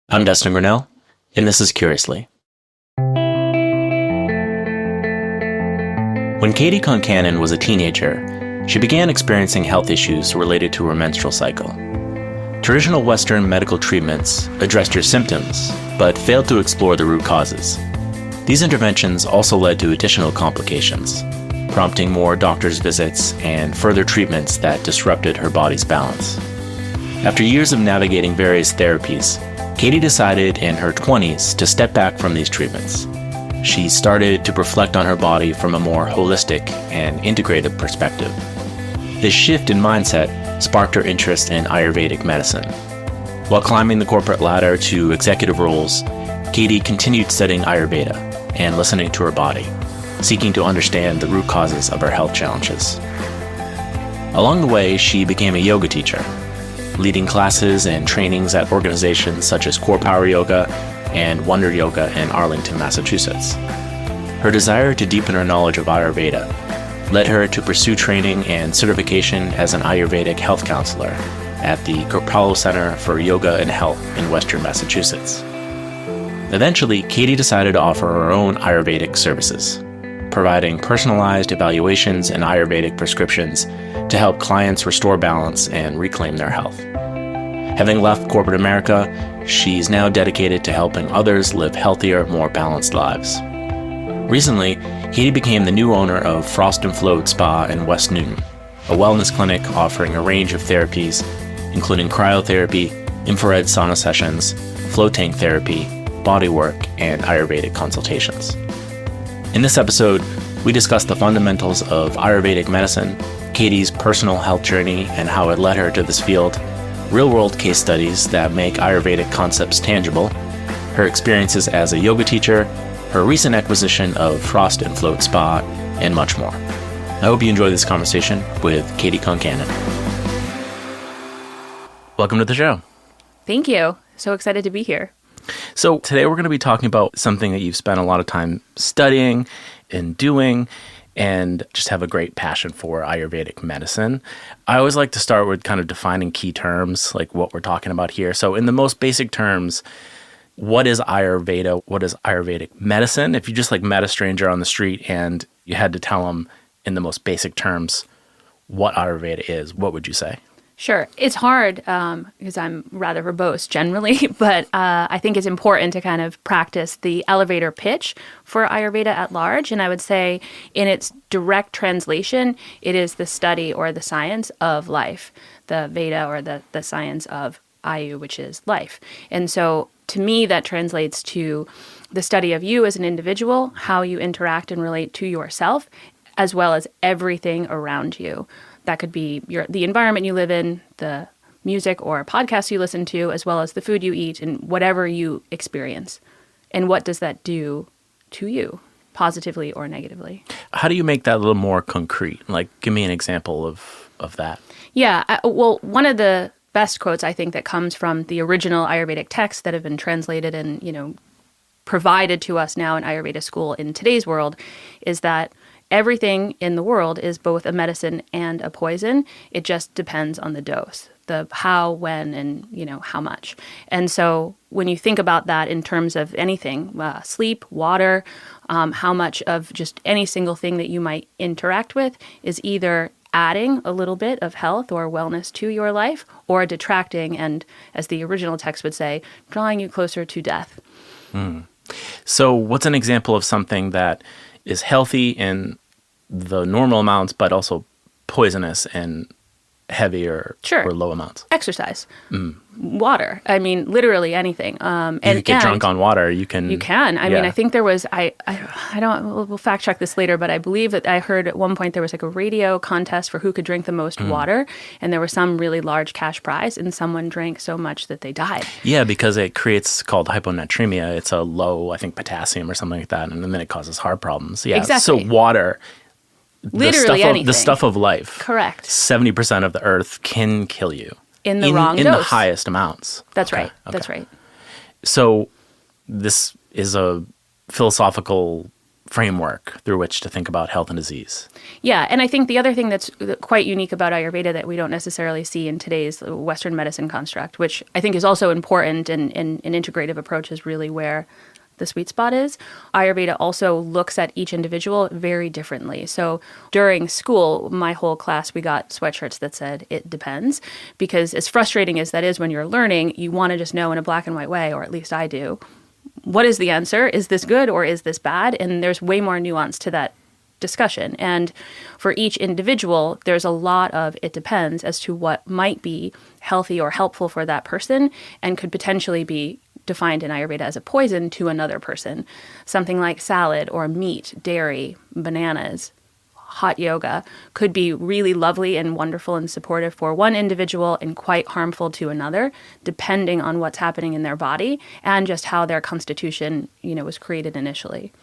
I'm Dustin Grinnell, and this is Curiously. When Katie Concannon was a teenager, she began experiencing health issues related to her menstrual cycle. Traditional Western medical treatments addressed her symptoms, but failed to explore the root causes. These interventions also led to additional complications, prompting more doctor's visits and further treatments that disrupted her body's balance. After years of navigating various therapies, Katie decided in her 20s to step back from these treatments. She started to reflect on her body from a more holistic and integrative perspective. This shift in mindset sparked her interest in Ayurvedic medicine. While climbing the corporate ladder to executive roles, Katie continued studying Ayurveda and listening to her body, seeking to understand the root causes of her health challenges. Along the way, she became a yoga teacher, leading classes and trainings at organizations such as Core Power Yoga and Wonder Yoga in Arlington, Massachusetts. Her desire to deepen her knowledge of Ayurveda led her to pursue training and certification as an Ayurvedic health counselor at the Kripalu Center for Yoga and Health in Western Massachusetts. Eventually, Katie decided to offer her own Ayurvedic services, providing personalized evaluations and Ayurvedic prescriptions to help clients restore balance and reclaim their health. Having left corporate America, she's now dedicated to helping others live healthier, more balanced lives. Recently, Katie became the new owner of Frost and Float Spa in West Newton, a wellness clinic offering a range of therapies, including cryotherapy, infrared sauna sessions, float tank therapy, bodywork, and Ayurvedic consultations. In this episode, we discuss the fundamentals of Ayurvedic medicine, Katie's personal health journey and how it led her to this field, real-world case studies that make Ayurvedic concepts tangible, her experiences as a yoga teacher, her recent acquisition of Frost and Float Spa, and much more. I hope you enjoy this conversation with Katie Concannon. Welcome to the show. Thank you. So excited to be here. So today we're going to be talking about something that you've spent a lot of time studying and doing, and just have a great passion for, Ayurvedic medicine. I always like to start with kind of defining key terms, like what we're talking about here. So in the most basic terms, what is Ayurveda? What is Ayurvedic medicine? If you just met a stranger on the street and you had to tell them in the most basic terms what Ayurveda is, what would you say? Sure. It's hard because I'm rather verbose generally, but I think it's important to kind of practice the elevator pitch for Ayurveda at large. And I would say in its direct translation, it is the study or the science of life, the Veda or the science of Ayu, which is life. And so to me, that translates to the study of you as an individual, how you interact and relate to yourself, as well as everything around you. That could be the environment you live in, the music or podcasts you listen to, as well as the food you eat and whatever you experience. And what does that do to you, positively or negatively? How do you make that a little more concrete? Give me an example of that. Yeah. Well, one of the best quotes, I think, that comes from the original Ayurvedic texts that have been translated and, provided to us now in Ayurveda school in today's world is that everything in the world is both a medicine and a poison. It just depends on the dose, the how, when, and, how much. And so when you think about that in terms of anything, sleep, water, how much of just any single thing that you might interact with is either adding a little bit of health or wellness to your life or detracting and, as the original text would say, drawing you closer to death. So what's an example of something that is healthy in the normal amounts, but also poisonous in heavier or low amounts? Exercise. Water. I mean, literally anything. You can get drunk on water. You can. I mean, I think there was, I don't, we'll fact check this later, but I believe that I heard at one point there was a radio contest for who could drink the most water. And there was some really large cash prize and someone drank so much that they died. Yeah, because it creates called hyponatremia. It's a low, I think, potassium or something like that. And then it causes heart problems. Yeah. Exactly. So water. Literally anything. The stuff of life. Correct. 70% of the earth can kill you. In the wrong dose. In the highest amounts. That's right. That's right. So this is a philosophical framework through which to think about health and disease. Yeah, and I think the other thing that's quite unique about Ayurveda that we don't necessarily see in today's Western medicine construct, which I think is also important, and an integrative approach is really where the sweet spot is. Ayurveda also looks at each individual very differently. So during school, my whole class, we got sweatshirts that said, "It depends," because as frustrating as that is when you're learning, you want to just know in a black and white way, or at least I do, what is the answer? Is this good or is this bad? And there's way more nuance to that discussion. And for each individual, there's a lot of it depends as to what might be healthy or helpful for that person and could potentially be defined in Ayurveda as a poison to another person. Something like salad or meat, dairy, bananas, hot yoga could be really lovely and wonderful and supportive for one individual and quite harmful to another, depending on what's happening in their body and just how their constitution, was created initially.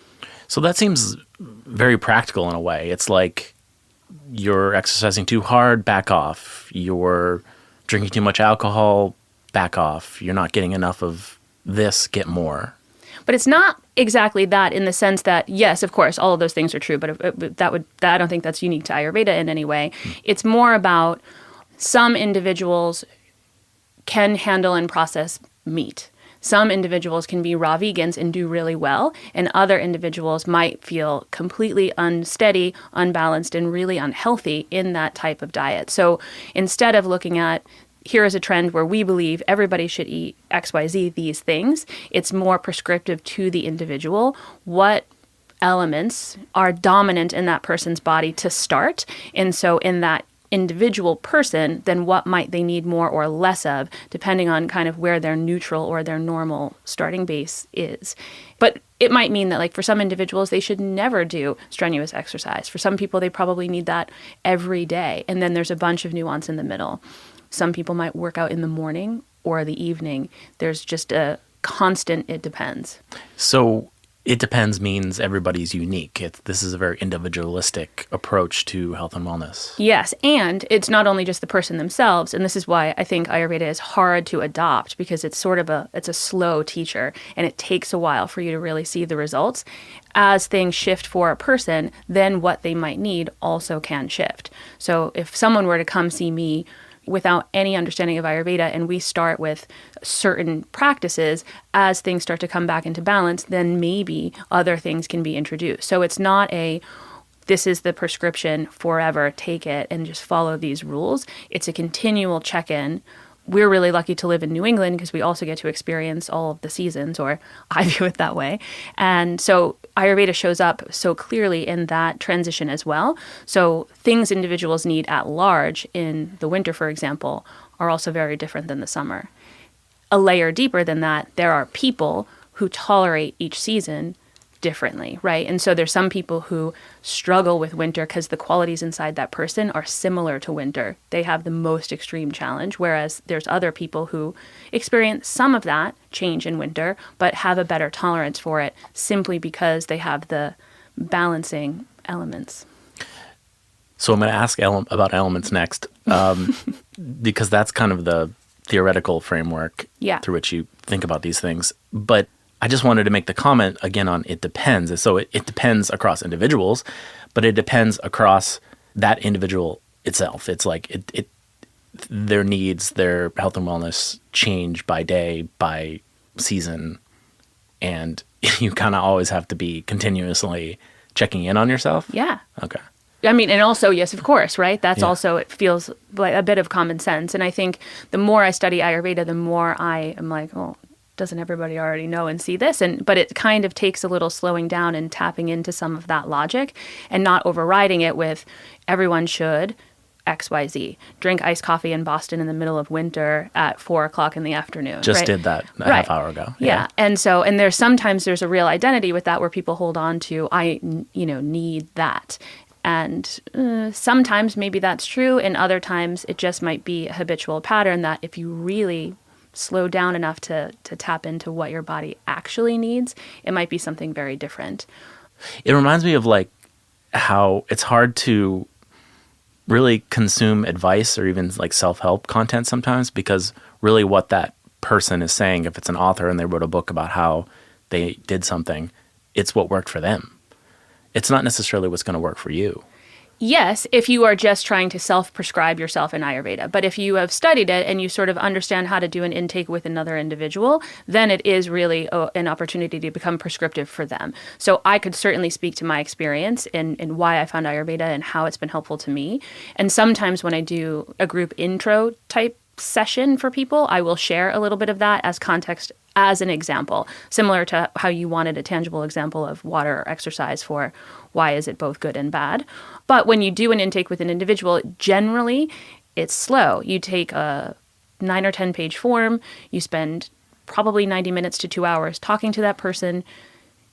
So that seems very practical in a way. It's like you're exercising too hard, back off. You're drinking too much alcohol, back off. You're not getting enough of this, get more. But it's not exactly that in the sense that, yes, of course, all of those things are true, but I don't think that's unique to Ayurveda in any way. It's more about some individuals can handle and process meat. Some individuals can be raw vegans and do really well, and other individuals might feel completely unsteady, unbalanced, and really unhealthy in that type of diet. So instead of looking at here is a trend where we believe everybody should eat XYZ, these things, it's more prescriptive to the individual. What elements are dominant in that person's body to start? And so in that individual person, then what might they need more or less of, depending on kind of where their neutral or their normal starting base is. But it might mean that, like, for some individuals, they should never do strenuous exercise. For some people, they probably need that every day. And then there's a bunch of nuance in the middle. Some people might work out in the morning or the evening. There's just a constant, it depends. So it depends means everybody's unique. This is a very individualistic approach to health and wellness. Yes, and it's not only just the person themselves, and this is why I think Ayurveda is hard to adopt, because it's it's a slow teacher, and it takes a while for you to really see the results. As things shift for a person, then what they might need also can shift. So if someone were to come see me without any understanding of Ayurveda, and we start with certain practices, as things start to come back into balance, then maybe other things can be introduced. So it's not this is the prescription forever, take it and just follow these rules. It's a continual check-in. We're really lucky to live in New England because we also get to experience all of the seasons, or I view it that way. And so Ayurveda shows up so clearly in that transition as well. So things individuals need at large in the winter, for example, are also very different than the summer. A layer deeper than that, there are people who tolerate each season differently, right? And so there's some people who struggle with winter because the qualities inside that person are similar to winter. They have the most extreme challenge, whereas there's other people who experience some of that change in winter, but have a better tolerance for it simply because they have the balancing elements. So I'm going to ask about elements next, because that's kind of the theoretical framework through which you think about these things. But I just wanted to make the comment again on it depends. And so it depends across individuals, but it depends across that individual itself. It's like their needs, their health and wellness change by day, by season, and you kind of always have to be continuously checking in on yourself. Yeah. Okay. I mean, and also, yes, of course, right? That's also, it feels like a bit of common sense. And I think the more I study Ayurveda, the more I am like, oh, doesn't everybody already know and see this? But it kind of takes a little slowing down and tapping into some of that logic and not overriding it with everyone should XYZ. Drink iced coffee in Boston in the middle of winter at 4:00 in the afternoon. Just right? did that a half hour ago. Yeah. And so, and there's a real identity with that where people hold on to, I need that. And sometimes maybe that's true, and other times it just might be a habitual pattern that if you really slow down enough to tap into what your body actually needs, it might be something very different. It reminds me of like how it's hard to really consume advice or even like self-help content sometimes, because really what that person is saying, if it's an author and they wrote a book about how they did something, it's what worked for them. it's not necessarily what's going to work for you. Yes, if you are just trying to self-prescribe yourself in Ayurveda. But if you have studied it and you sort of understand how to do an intake with another individual, then it is really an opportunity to become prescriptive for them. So I could certainly speak to my experience and why I found Ayurveda and how it's been helpful to me. And sometimes when I do a group intro type session for people, I will share a little bit of that as context, as an example, similar to how you wanted a tangible example of water or exercise for why is it both good and bad. But when you do an intake with an individual, generally it's slow. You take a 9 or 10 page form, you spend probably 90 minutes to 2 hours talking to that person.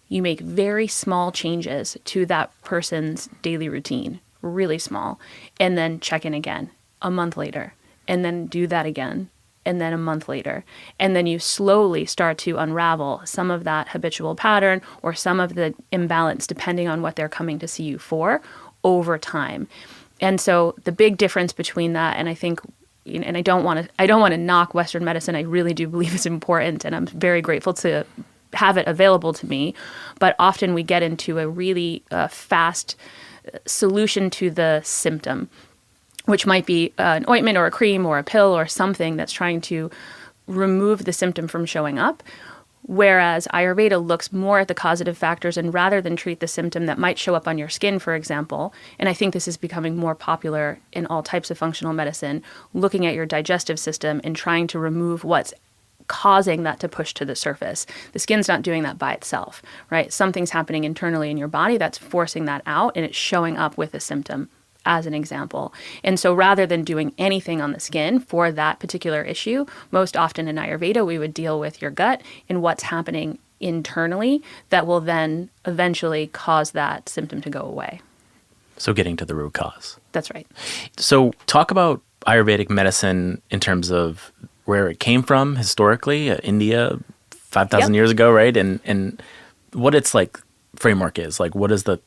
You make very small changes to that person's daily routine, really small, and then check in again a month later, and then do that again, and then a month later. And then you slowly start to unravel some of that habitual pattern or some of the imbalance, depending on what they're coming to see you for, over time. And so the big difference between that, and I think, and I don't want to knock Western medicine. I really do believe it's important, and I'm very grateful to have it available to me. But often we get into a really fast solution to the symptom, which might be an ointment or a cream or a pill or something that's trying to remove the symptom from showing up. Whereas Ayurveda looks more at the causative factors, and rather than treat the symptom that might show up on your skin, for example, and I think this is becoming more popular in all types of functional medicine, looking at your digestive system and trying to remove what's causing that to push to the surface. The skin's not doing that by itself, right? Something's happening internally in your body that's forcing that out, and it's showing up with a symptom, as an example. And so rather than doing anything on the skin for that particular issue, most often in Ayurveda, we would deal with your gut and what's happening internally that will then eventually cause that symptom to go away. So getting to the root cause. That's right. So talk about Ayurvedic medicine in terms of where it came from historically, India, 5,000 years ago, right? And what its like framework is. Like what is the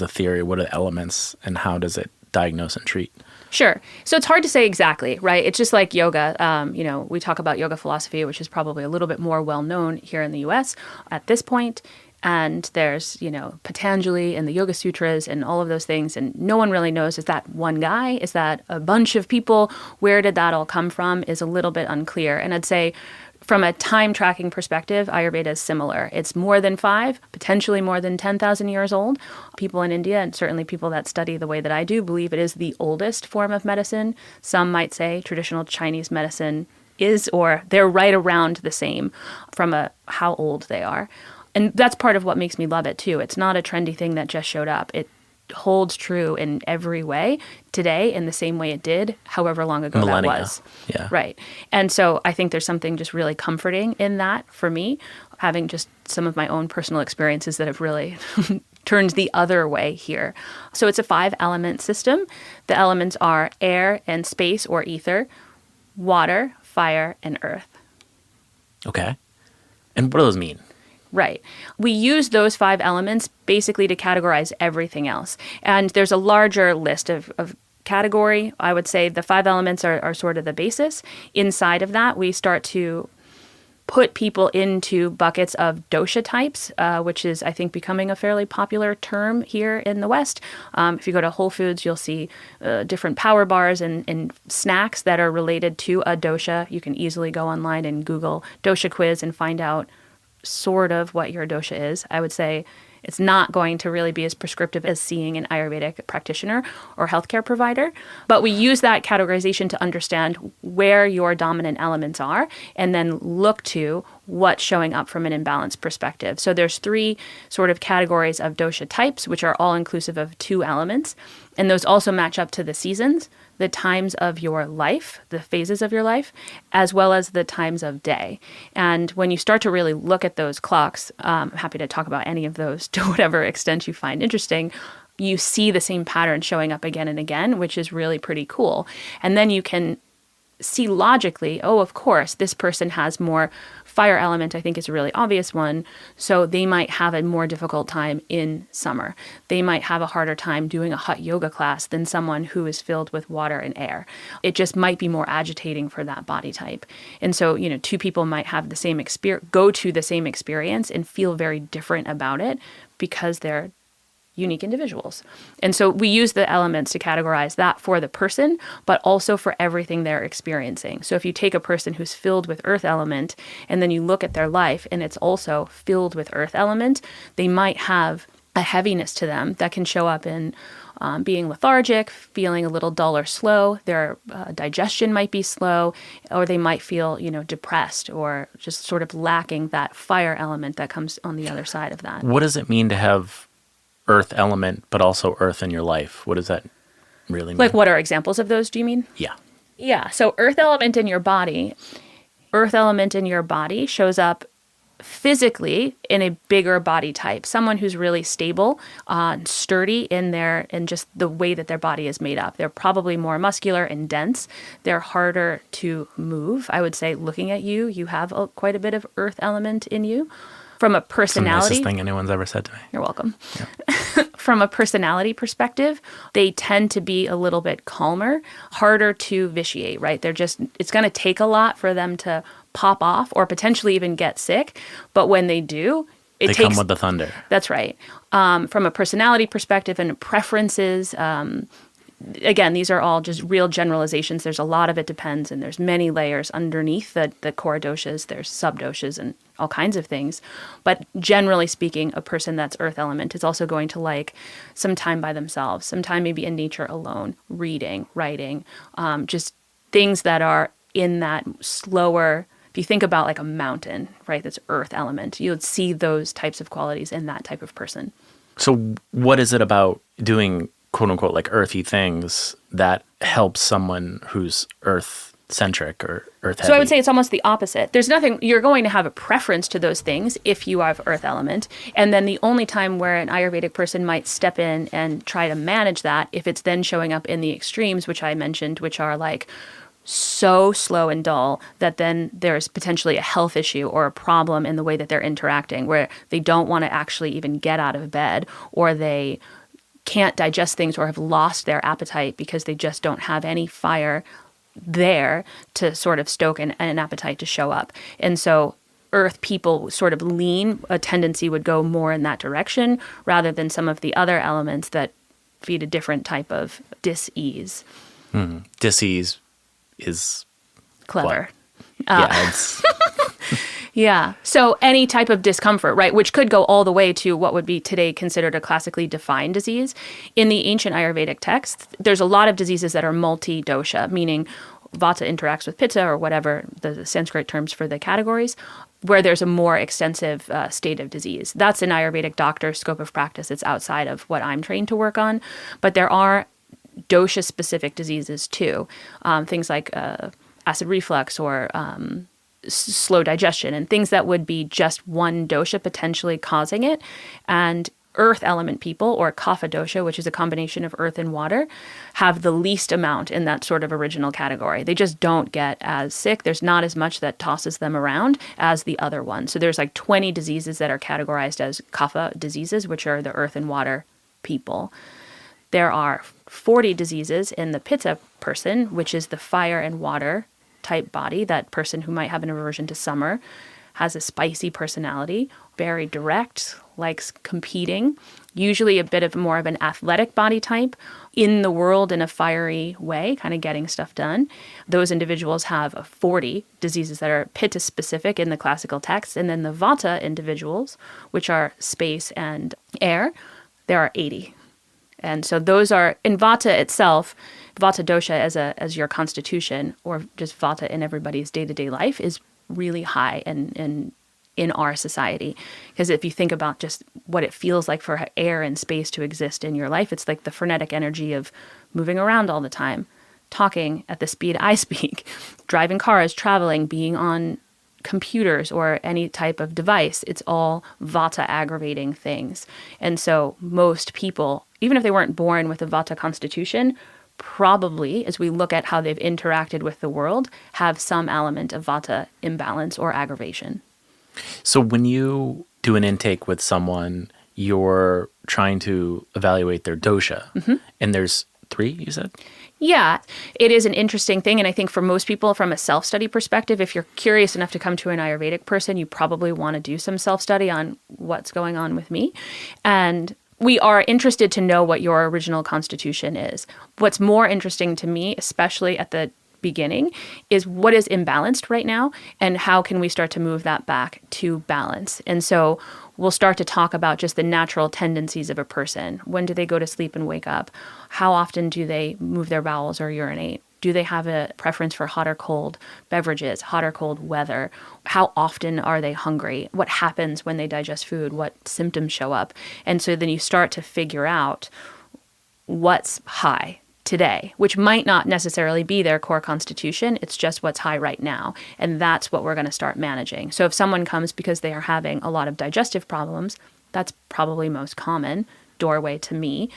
theory, what are the elements, and how does it diagnose and treat? Sure. So it's hard to say exactly, right? It's just like yoga. We talk about yoga philosophy, which is probably a little bit more well known here in the US at this point. And there's, Patanjali and the Yoga Sutras and all of those things. And no one really knows, is that one guy? Is that a bunch of people? Where did that all come from is a little bit unclear. And I'd say from a time tracking perspective, Ayurveda is similar. It's more than 5, potentially more than 10,000 years old. People in India, and certainly people that study the way that I do, believe it is the oldest form of medicine. Some might say traditional Chinese medicine is, or they're right around the same from how old they are. And that's part of what makes me love it too. It's not a trendy thing that just showed up. It holds true in every way today in the same way it did however long ago Millennia. that was. Yeah. Right. And so I think there's something just really comforting in that for me, having just some of my own personal experiences that have really turned the other way here. So it's a 5-element system. The elements are air and space or ether, water, fire, and earth. Okay. And what do those mean? Right. We use those 5 elements basically to categorize everything else. And there's a larger list of category. I would say the 5 elements are sort of the basis. Inside of that, we start to put people into buckets of dosha types, which is, I think, becoming a fairly popular term here in the West. If you go to Whole Foods, you'll see different power bars and snacks that are related to a dosha. You can easily go online and Google dosha quiz and find out sort of what your dosha is. I would say it's not going to really be as prescriptive as seeing an Ayurvedic practitioner or healthcare provider. But we use that categorization to understand where your dominant elements are and then look to what's showing up from an imbalance perspective. So there's 3 sort of categories of dosha types, which are all inclusive of 2 elements. And those also match up to the seasons, the times of your life, the phases of your life, as well as the times of day. And when you start to really look at those clocks, I'm happy to talk about any of those to whatever extent you find interesting, you see the same pattern showing up again and again, which is really pretty cool. And then you can see logically, oh, of course, this person has more fire element, I think is a really obvious one. So they might have a more difficult time in summer. They might have a harder time doing a hot yoga class than someone who is filled with water and air. It just might be more agitating for that body type. And so, 2 people might have the same experience, go to the same experience and feel very different about it because they're unique individuals. And so we use the elements to categorize that for the person, but also for everything they're experiencing. So if you take a person who's filled with earth element and then you look at their life and it's also filled with earth element, they might have a heaviness to them that can show up in being lethargic, feeling a little dull or slow. Their digestion might be slow, or they might feel, depressed or just sort of lacking that fire element that comes on the other side of that. What does it mean to have earth element, but also earth in your life? What does that really mean? Like, what are examples of those, do you mean? Yeah. Yeah. So earth element in your body shows up physically in a bigger body type, someone who's really stable, sturdy in just the way that their body is made up. They're probably more muscular and dense. They're harder to move. I would say, looking at you, you have quite a bit of earth element in you. From a personality, it's the nicest thing anyone's ever said to me. You're welcome. Yeah. From a personality perspective, they tend to be a little bit calmer, harder to vitiate, right? It's going to take a lot for them to pop off or potentially even get sick. But when they do, they come with the thunder. That's right. From a personality perspective and preferences, again, these are all just real generalizations. There's a lot of it depends, and there's many layers underneath the core doshas. There's sub-doshas and all kinds of things. But generally speaking, a person that's earth element is also going to like some time by themselves, some time maybe in nature alone, reading, writing, just things that are in that slower. If you think about like a mountain, right, that's earth element, you would see those types of qualities in that type of person. So what is it about doing quote unquote like earthy things that helps someone who's earth centric or earth heavy? So I would say it's almost the opposite. There's nothing, you're going to have a preference to those things if you have earth element. And then the only time where an Ayurvedic person might step in and try to manage that, if it's then showing up in the extremes, which I mentioned, which are like so slow and dull that then there's potentially a health issue or a problem in the way that they're interacting, where they don't want to actually even get out of bed, or they can't digest things or have lost their appetite because they just don't have any fire there to sort of stoke an appetite to show up. And so earth people sort of a tendency would go more in that direction rather than some of the other elements that feed a different type of dis-ease. Mm-hmm. Dis-ease is clever. Yeah, yeah. So any type of discomfort, right, which could go all the way to what would be today considered a classically defined disease. In the ancient Ayurvedic texts, there's a lot of diseases that are multi-dosha, meaning Vata interacts with Pitta or whatever the Sanskrit terms for the categories, where there's a more extensive state of disease. That's an Ayurvedic doctor's scope of practice. It's outside of what I'm trained to work on. But there are dosha-specific diseases too, things like acid reflux or slow digestion and things that would be just one dosha potentially causing it. And earth element people, or kapha dosha, which is a combination of earth and water, have the least amount in that sort of original category. They just don't get as sick. There's not as much that tosses them around as the other one. So there's like 20 diseases that are categorized as kapha diseases, which are the earth and water people. There are 40 diseases in the pitta person, which is the fire and water type body. That person who might have an aversion to summer, has a spicy personality, very direct, likes competing, usually a bit of more of an athletic body type, in the world in a fiery way, kind of getting stuff done. Those individuals have 40 diseases that are pitta specific in the classical texts. And then the vata individuals, which are space and air, there are 80. And so those are, in vata itself, vata dosha as your constitution, or just vata in everybody's day-to-day life, is really high in our society. Because if you think about just what it feels like for air and space to exist in your life, it's like the frenetic energy of moving around all the time, talking at the speed I speak, driving cars, traveling, being on computers or any type of device. It's all vata aggravating things. And so most people, even if they weren't born with a vata constitution, probably, as we look at how they've interacted with the world, have some element of vata imbalance or aggravation. So when you do an intake with someone, you're trying to evaluate their dosha, and there's 3, you said? Yeah, it is an interesting thing. And I think for most people, from a self-study perspective, if you're curious enough to come to an Ayurvedic person, you probably want to do some self-study on what's going on with me. And we are interested to know what your original constitution is. What's more interesting to me, especially at the beginning, is what is imbalanced right now and how can we start to move that back to balance. And so we'll start to talk about just the natural tendencies of a person. When do they go to sleep and wake up? How often do they move their bowels or urinate? Do they have a preference for hot or cold beverages, hot or cold weather? How often are they hungry? What happens when they digest food? What symptoms show up? And so then you start to figure out what's high today, which might not necessarily be their core constitution. It's just what's high right now. And that's what we're going to start managing. So if someone comes because they are having a lot of digestive problems, that's probably most common doorway to me.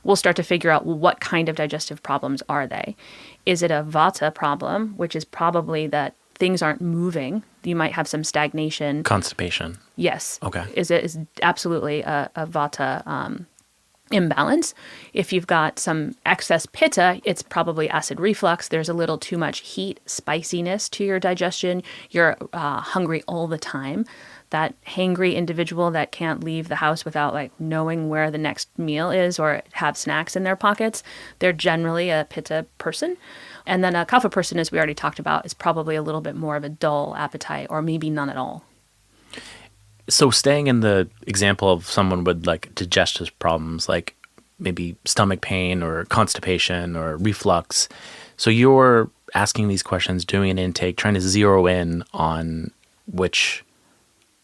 We'll start to figure out, well, what kind of digestive problems are they? Is it a vata problem, which is probably that things aren't moving? You might have some stagnation. Constipation. Yes. Okay. Is absolutely a vata imbalance. If you've got some excess pitta, it's probably acid reflux. There's a little too much heat, spiciness to your digestion. You're hungry all the time. That hangry individual that can't leave the house without like knowing where the next meal is or have snacks in their pockets, they're generally a pitta person. And then a kapha person, as we already talked about, is probably a little bit more of a dull appetite or maybe none at all. So staying in the example of someone with like digestive problems, like maybe stomach pain or constipation or reflux. So you're asking these questions, doing an intake, trying to zero in on which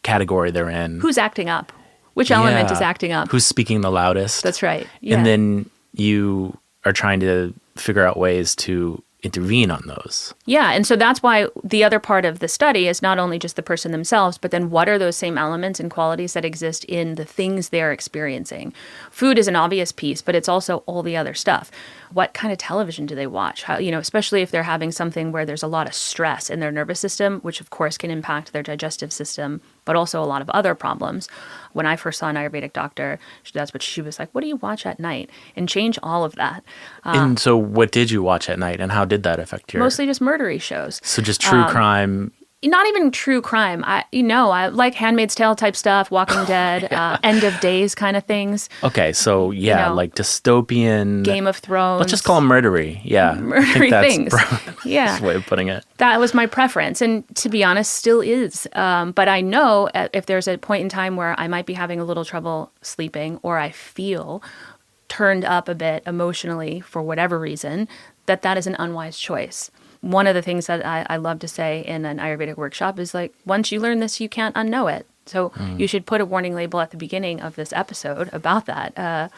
category they're in. Who's acting up? Which element is acting up? Who's speaking the loudest? That's right. Yeah. And then you are trying to figure out ways to intervene on those. Yeah, and so that's why the other part of the study is not only just the person themselves, but then what are those same elements and qualities that exist in the things they're experiencing. Food is an obvious piece, but it's also all the other stuff. What kind of television do they watch? How, especially if they're having something where there's a lot of stress in their nervous system, which of course can impact their digestive system, but also a lot of other problems. When I first saw an Ayurvedic doctor, that's what she was like, what do you watch at night? And change all of that. And so what did you watch at night and how did that affect your... Mostly just murdery shows. So just true crime... Not even true crime. I like Handmaid's Tale type stuff, Walking Dead, End of Days kind of things. Okay, so like dystopian... Game of Thrones. Let's just call them murdery. Yeah. Murdery things. Yeah. That's the way of putting it. That was my preference, and to be honest, still is. But I know if there's a point in time where I might be having a little trouble sleeping or I feel turned up a bit emotionally for whatever reason, that is an unwise choice. One of the things that I love to say in an Ayurvedic workshop is like, once you learn this, you can't unknow it. So you should put a warning label at the beginning of this episode about that.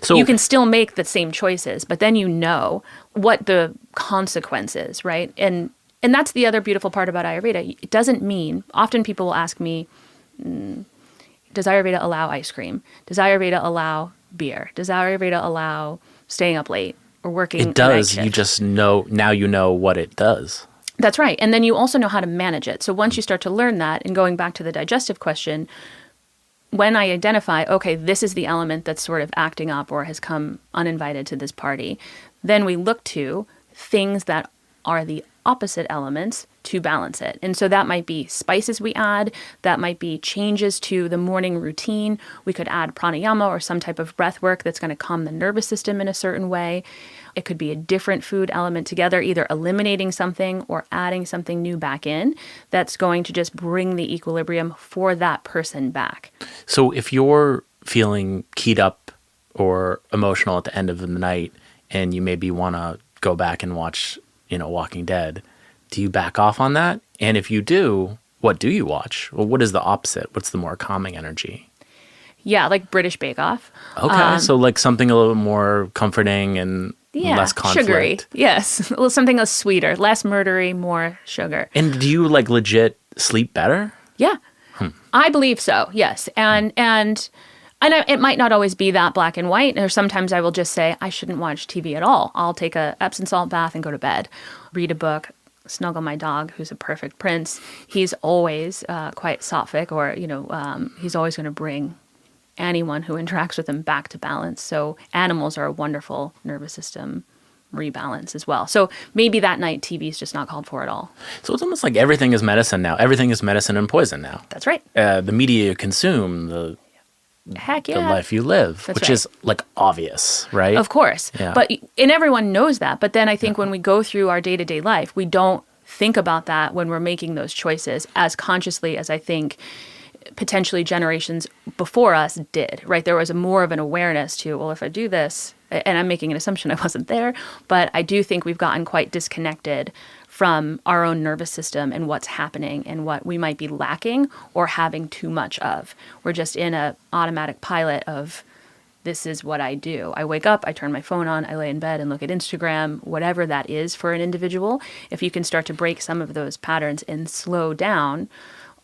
So you can still make the same choices, but then you know what the consequence is, right? And that's the other beautiful part about Ayurveda. It doesn't mean, often people will ask me, does Ayurveda allow ice cream? Does Ayurveda allow beer? Does Ayurveda allow staying up late? Or working. It does. You just know, now you know what it does. That's right. And then you also know how to manage it. So once you start to learn that, and going back to the digestive question, when I identify, okay, this is the element that's sort of acting up or has come uninvited to this party, then we look to things that are the opposite elements to balance it. And so that might be spices we add, that might be changes to the morning routine. We could add pranayama or some type of breath work that's going to calm the nervous system in a certain way. It could be a different food element together, either eliminating something or adding something new back in that's going to just bring the equilibrium for that person back. So if you're feeling keyed up or emotional at the end of the night and you maybe want to go back and watch, Walking Dead, do you back off on that? And if you do, what do you watch? Well, what is the opposite? What's the more calming energy? Yeah, like British Bake Off. Okay, so like something a little more comforting and less conflict. Sugary. Yes, well, something less sweeter, less murdery, more sugar. And do you like legit sleep better? Yeah, I believe so. Yes, and it might not always be that black and white. Or sometimes I will just say I shouldn't watch TV at all. I'll take a Epsom salt bath and go to bed, read a book, snuggle my dog, who's a perfect prince. He's always quite sattvic, or he's always going to bring anyone who interacts with him back to balance. So animals are a wonderful nervous system rebalance as well. So maybe that night TV is just not called for at all. So it's almost like everything is medicine now. Everything is medicine and poison now. That's right. The media you consume, Heck the yeah. life you live, That's which right. is like obvious, right? Of course. Yeah. And everyone knows that. But then I think when we go through our day-to-day life, we don't think about that when we're making those choices as consciously as I think potentially generations before us did, right? There was more of an awareness to, well, if I do this, and I'm making an assumption I wasn't there, but I do think we've gotten quite disconnected from our own nervous system and what's happening and what we might be lacking or having too much of. We're just in a automatic pilot of, this is what I do. I wake up, I turn my phone on, I lay in bed and look at Instagram, whatever that is for an individual. If you can start to break some of those patterns and slow down,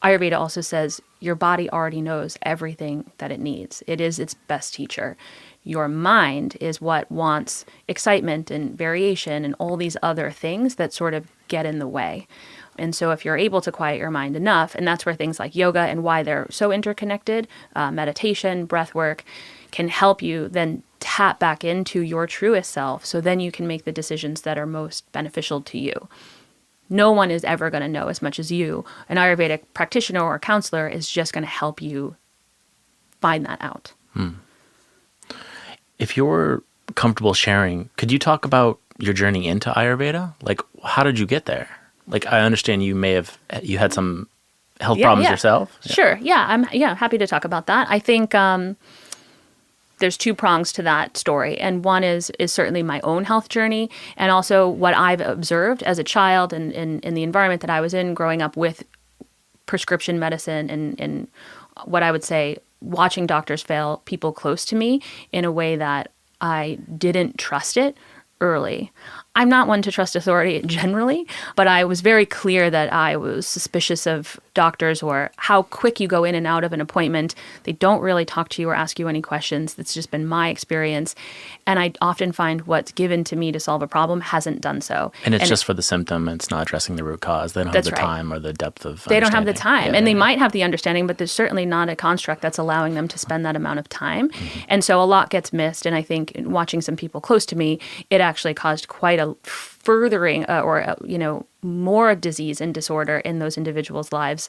Ayurveda also says your body already knows everything that it needs. It is its best teacher. Your mind is what wants excitement and variation and all these other things that sort of get in the way. And so if you're able to quiet your mind enough, and that's where things like yoga and why they're so interconnected, meditation, breath work, can help you then tap back into your truest self. So then you can make the decisions that are most beneficial to you. No one is ever going to know as much as you. An Ayurvedic practitioner or counselor is just going to help you find that out. If you're comfortable sharing, could you talk about your journey into Ayurveda? Like, how did you get there? Like, I understand you had some health problems yourself. Yeah. Sure. Yeah. I'm happy to talk about that. I think there's two prongs to that story. And one is certainly my own health journey and also what I've observed as a child and in the environment that I was in growing up with prescription medicine and what I would say watching doctors fail people close to me in a way that I didn't trust it early. I'm not one to trust authority generally, but I was very clear that I was suspicious of doctors or how quick you go in and out of an appointment. They don't really talk to you or ask you any questions. That's just been my experience. And I often find what's given to me to solve a problem hasn't done so. And it's just for the symptom. It's not addressing the root cause. They don't have the time or the depth of They don't have the understanding. time. Yeah, and they might have the understanding, but there's certainly not a construct that's allowing them to spend that amount of time. And so a lot gets missed. And I think in watching some people close to me, it actually caused quite a furthering more disease and disorder in those individuals' lives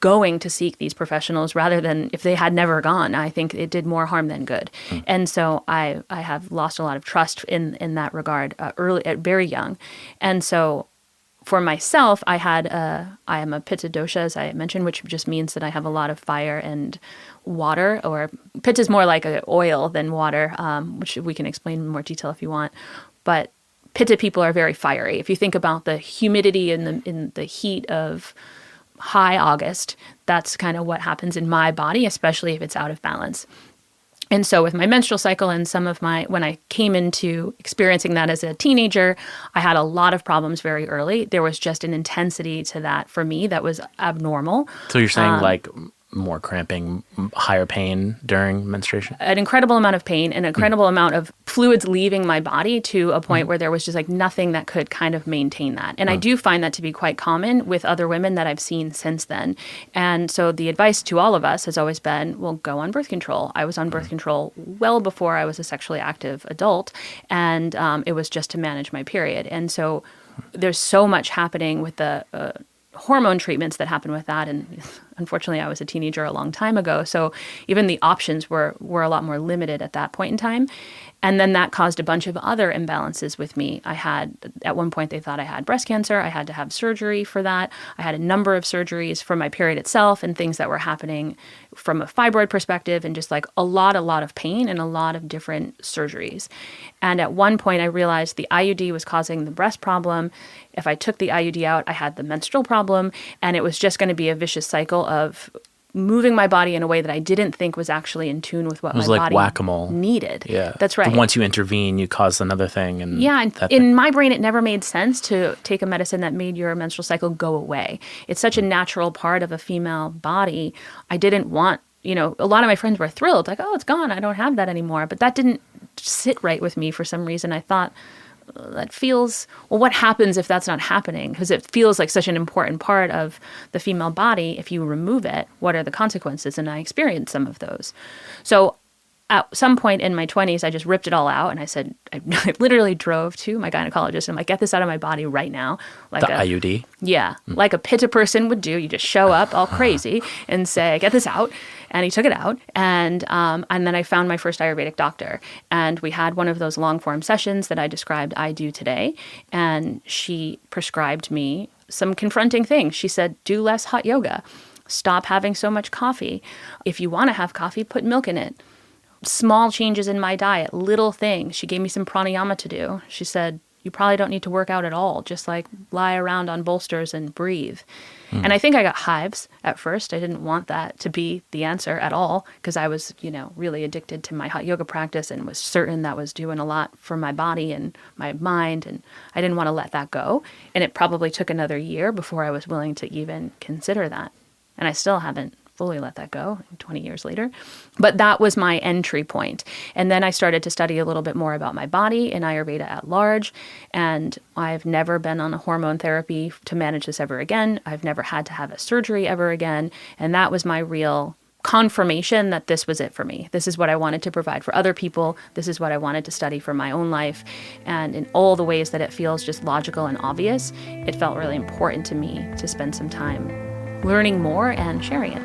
going to seek these professionals rather than if they had never gone. I think it did more harm than good. And so I have lost a lot of trust in that regard very young. And so for myself, I am a Pitta dosha, as I mentioned, which just means that I have a lot of fire and water, or Pitta is more like an oil than water, which we can explain in more detail if you want. But Pitta people are very fiery. If you think about the humidity in the heat of high August, that's kind of what happens in my body, especially if it's out of balance. And so with my menstrual cycle and when I came into experiencing that as a teenager, I had a lot of problems very early. There was just an intensity to that for me that was abnormal. So you're saying like more cramping, higher pain during menstruation? An incredible amount of pain, an incredible amount of fluids leaving my body to a point where there was just like nothing that could kind of maintain that. And I do find that to be quite common with other women that I've seen since then. And so the advice to all of us has always been, well, go on birth control. I was on birth control well before I was a sexually active adult. And it was just to manage my period. And so there's so much happening with the hormone treatments that happen with that. And unfortunately, I was a teenager a long time ago. So even the options were a lot more limited at that point in time. And then that caused a bunch of other imbalances with me. I had, at one point, they thought I had breast cancer. I had to have surgery for that. I had a number of surgeries for my period itself and things that were happening from a fibroid perspective and just like a lot of pain and a lot of different surgeries. And at one point, I realized the IUD was causing the breast problem. If I took the IUD out, I had the menstrual problem. And it was just going to be a vicious cycle of moving my body in a way that I didn't think was actually in tune with what my like body whack-a-mole. Needed. Yeah. That's right. But once you intervene, you cause another thing. And and in my brain, it never made sense to take a medicine that made your menstrual cycle go away. It's such a natural part of a female body. I didn't want, a lot of my friends were thrilled, like, oh, it's gone. I don't have that anymore. But that didn't sit right with me for some reason. I thought, that feels, well, what happens if that's not happening? Because it feels like such an important part of the female body. If you remove it, what are the consequences? And I experienced some of those. So at some point in my 20s, I just ripped it all out and I said, I literally drove to my gynecologist and I'm like, get this out of my body right now. Like The IUD? Yeah, like a pitta person would do. You just show up all crazy and say, get this out. And he took it out. And then I found my first Ayurvedic doctor. And we had one of those long form sessions that I described I do today. And she prescribed me some confronting things. She said, do less hot yoga. Stop having so much coffee. If you want to have coffee, put milk in it. Small changes in my diet, little things. She gave me some pranayama to do. She said, you probably don't need to work out at all. Just like lie around on bolsters and breathe. And I think I got hives at first. I didn't want that to be the answer at all because I was, really addicted to my hot yoga practice and was certain that was doing a lot for my body and my mind. And I didn't want to let that go. And it probably took another year before I was willing to even consider that. And I still haven't fully let that go 20 years later. But that was my entry point. And then I started to study a little bit more about my body and Ayurveda at large. And I've never been on a hormone therapy to manage this ever again. I've never had to have a surgery ever again. And that was my real confirmation that this was it for me. This is what I wanted to provide for other people. This is what I wanted to study for my own life. And in all the ways that it feels just logical and obvious, it felt really important to me to spend some time learning more and sharing it.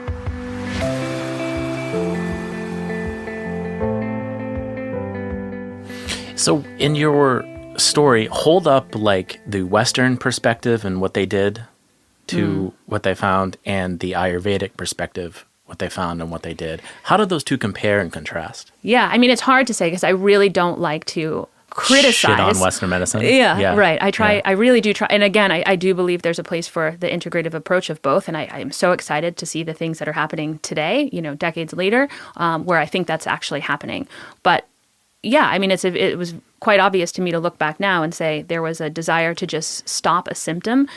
So in your story, hold up like the Western perspective and what they did to what they found and the Ayurvedic perspective, what they found and what they did. How did those two compare and contrast? Yeah, I mean, it's hard to say because I really don't like to criticize. Shit on Western medicine. Yeah, right. I really do try. And again, I do believe there's a place for the integrative approach of both. And I am so excited to see the things that are happening today, decades later, where I think that's actually happening. But yeah, I mean, it was quite obvious to me to look back now and say there was a desire to just stop a symptom,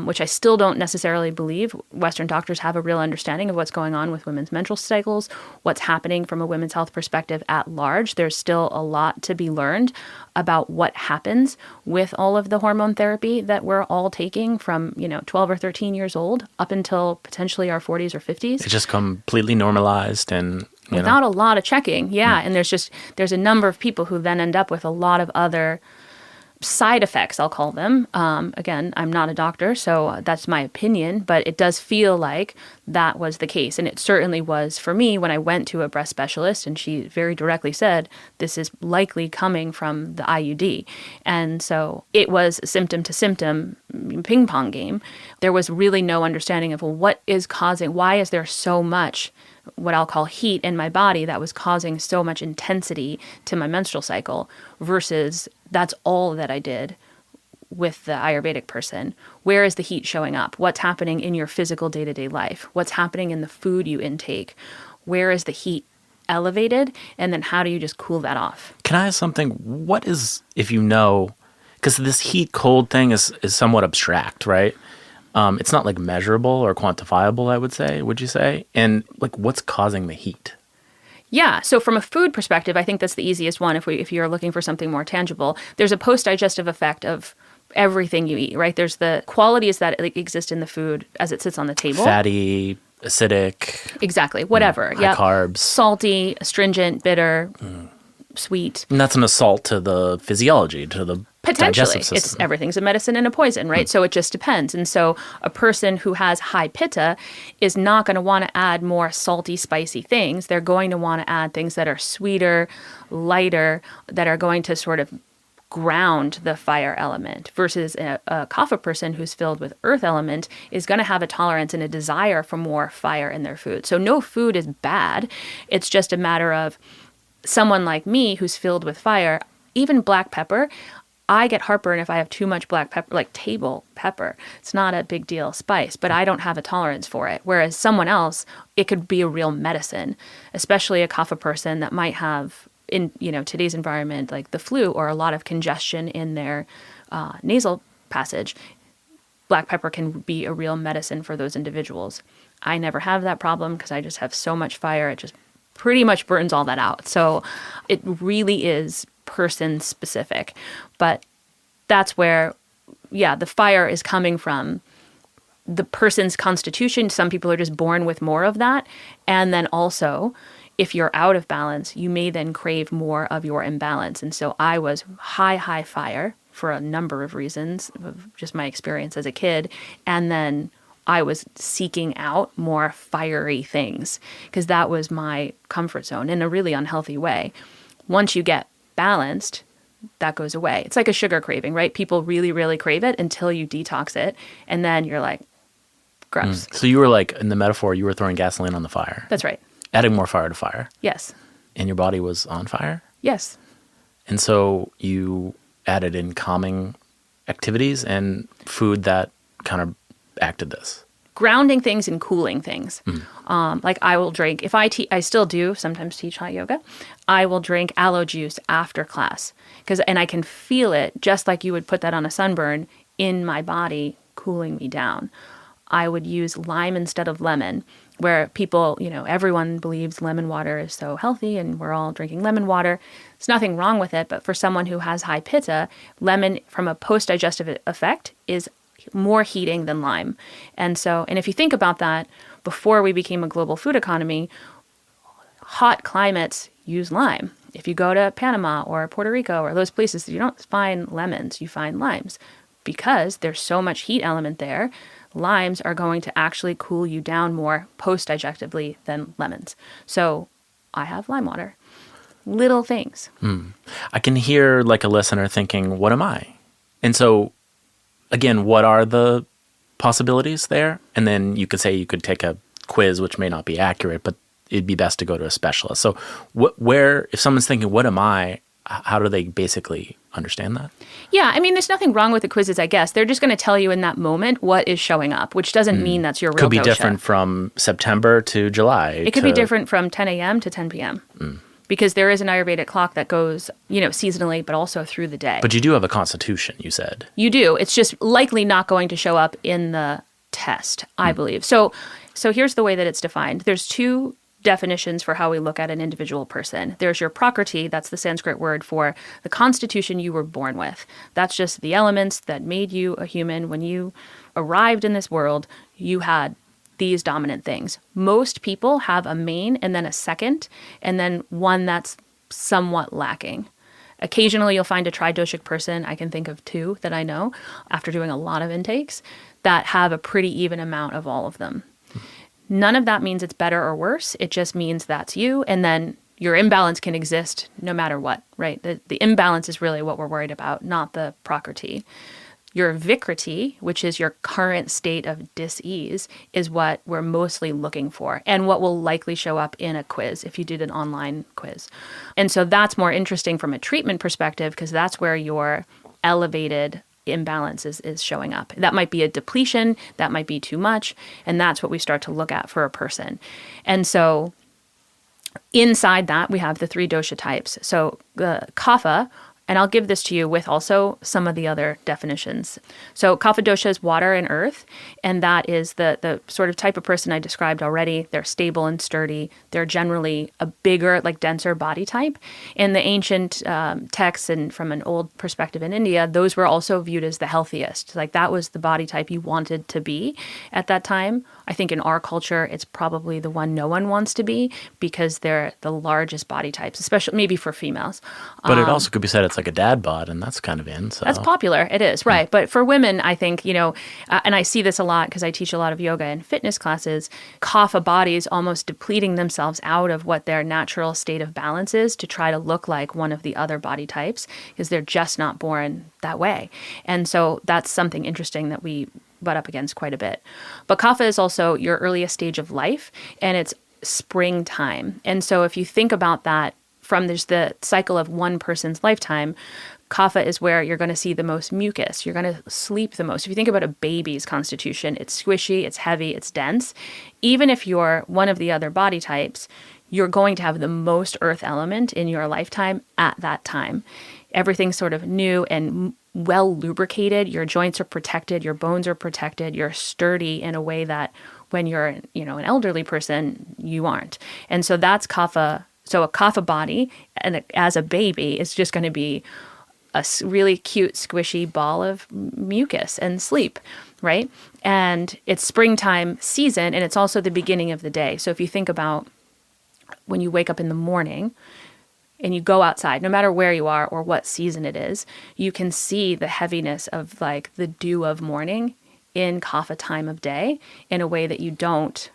which I still don't necessarily believe. Western doctors have a real understanding of what's going on with women's menstrual cycles, what's happening from a women's health perspective at large. There's still a lot to be learned about what happens with all of the hormone therapy that we're all taking from, 12 or 13 years old up until potentially our 40s or 50s. It's just completely normalized and without a lot of checking, yeah. And there's a number of people who then end up with a lot of other side effects, I'll call them. Again, I'm not a doctor, so that's my opinion, but it does feel like that was the case. And it certainly was for me when I went to a breast specialist and she very directly said, this is likely coming from the IUD. And so it was symptom to symptom ping pong game. There was really no understanding of, well, what is causing, why is there so much what I'll call heat in my body that was causing so much intensity to my menstrual cycle versus that's all that I did with the Ayurvedic person. Where is the heat showing up? What's happening in your physical day-to-day life? What's happening in the food you intake? Where is the heat elevated? And then how do you just cool that off? Can I ask something? What is, if you know, because this heat cold thing is somewhat abstract, right? It's not like measurable or quantifiable, I would say, would you say? And like what's causing the heat? Yeah. So from a food perspective, I think that's the easiest one if you're looking for something more tangible. There's a post-digestive effect of everything you eat, right? There's the qualities that exist in the food as it sits on the table. Fatty, acidic. Exactly. Whatever. High carbs. Salty, astringent, bitter, sweet. And that's an assault to the physiology, to the Potentially. digestive system. Everything's a medicine and a poison, right? So it just depends. And so a person who has high pitta is not going to want to add more salty, spicy things. They're going to want to add things that are sweeter, lighter, that are going to sort of ground the fire element versus a kapha person who's filled with earth element is going to have a tolerance and a desire for more fire in their food. So no food is bad. It's just a matter of someone like me who's filled with fire, even black pepper, I get heartburn if I have too much black pepper, like table pepper. It's not a big deal spice, but I don't have a tolerance for it. Whereas someone else, it could be a real medicine, especially a kapha person that might have in today's environment, like the flu or a lot of congestion in their nasal passage. Black pepper can be a real medicine for those individuals. I never have that problem because I just have so much fire. It just pretty much burns all that out. So it really is person specific. But that's where, the fire is coming from the person's constitution. Some people are just born with more of that. And then also if you're out of balance, you may then crave more of your imbalance. And so I was high fire for a number of reasons, of just my experience as a kid. And then I was seeking out more fiery things because that was my comfort zone in a really unhealthy way. Once you get balanced, that goes away. It's like a sugar craving, right? People really, really crave it until you detox it. And then you're like, gross. So you were like, in the metaphor, you were throwing gasoline on the fire. That's right. Adding more fire to fire. Yes. And your body was on fire? Yes. And so you added in calming activities and food that kind of acted this. Grounding things and cooling things. Like I will drink, if I still do sometimes teach hot yoga, I will drink aloe juice after class and I can feel it just like you would put that on a sunburn in my body, cooling me down. I would use lime instead of lemon, where people, everyone believes lemon water is so healthy and we're all drinking lemon water. There's nothing wrong with it, but for someone who has high pitta, lemon from a post-digestive effect is more heating than lime. And if you think about that, before we became a global food economy, hot climates use lime. If you go to Panama or Puerto Rico or those places, you don't find lemons, you find limes. Because there's so much heat element there, limes are going to actually cool you down more post-digestively than lemons. So I have lime water. Little things. I can hear like a listener thinking, what am I? And so, again, what are the possibilities there? And then you could say you could take a quiz, which may not be accurate, but it'd be best to go to a specialist. So if someone's thinking, what am I? How do they basically understand that? Yeah, there's nothing wrong with the quizzes, I guess. They're just going to tell you in that moment what is showing up, which doesn't mean that's your real Could be dosha. different from September to July. It could be different from 10 a.m. to 10 p.m. Because there is an Ayurvedic clock that goes, seasonally, but also through the day. But you do have a constitution, you said. You do. It's just likely not going to show up in the test, I believe. So here's the way that it's defined. There's two definitions for how we look at an individual person. There's your prakriti, that's the Sanskrit word for the constitution you were born with. That's just the elements that made you a human. When you arrived in this world, you had these dominant things. Most people have a main and then a second, and then one that's somewhat lacking. Occasionally, you'll find a tridoshic person. I can think of two that I know after doing a lot of intakes that have a pretty even amount of all of them. None of that means it's better or worse. It just means that's you. And then your imbalance can exist no matter what, right? The imbalance is really what we're worried about, not the prakriti. Your vikriti, which is your current state of dis-ease, is what we're mostly looking for and what will likely show up in a quiz if you did an online quiz. And so that's more interesting from a treatment perspective because that's where your elevated imbalance is showing up. That might be a depletion, that might be too much, and that's what we start to look at for a person. And so inside that, we have the three dosha types. So the kapha, and I'll give this to you with also some of the other definitions. So kapha dosha is water and earth, and that is the sort of type of person I described already. They're stable and sturdy. They're generally a bigger, like denser body type. In the ancient texts and from an old perspective in India, those were also viewed as the healthiest. Like that was the body type you wanted to be at that time. I think in our culture, it's probably the one no one wants to be because they're the largest body types, especially maybe for females. But it also could be said it's like a dad bod, and that's kind of in. So. That's popular. It is, right. But for women, I think, and I see this a lot because I teach a lot of yoga and fitness classes, kapha bodies almost depleting themselves out of what their natural state of balance is to try to look like one of the other body types because they're just not born that way. And so that's something interesting that we butt up against quite a bit. But kapha is also your earliest stage of life, and it's springtime. And so if you think about that, there's the cycle of one person's lifetime, kapha is where you're going to see the most mucus. You're going to sleep the most. If you think about a baby's constitution, it's squishy, it's heavy, it's dense. Even if you're one of the other body types, you're going to have the most earth element in your lifetime at that time. Everything's sort of new and well lubricated. Your joints are protected. Your bones are protected. You're sturdy in a way that when you're, an elderly person, you aren't. And so that's kapha. So a kapha body, and as a baby, is just going to be a really cute, squishy ball of mucus and sleep, right? And it's springtime season, and it's also the beginning of the day. So if you think about when you wake up in the morning and you go outside, no matter where you are or what season it is, you can see the heaviness of like the dew of morning in kapha time of day in a way that you don't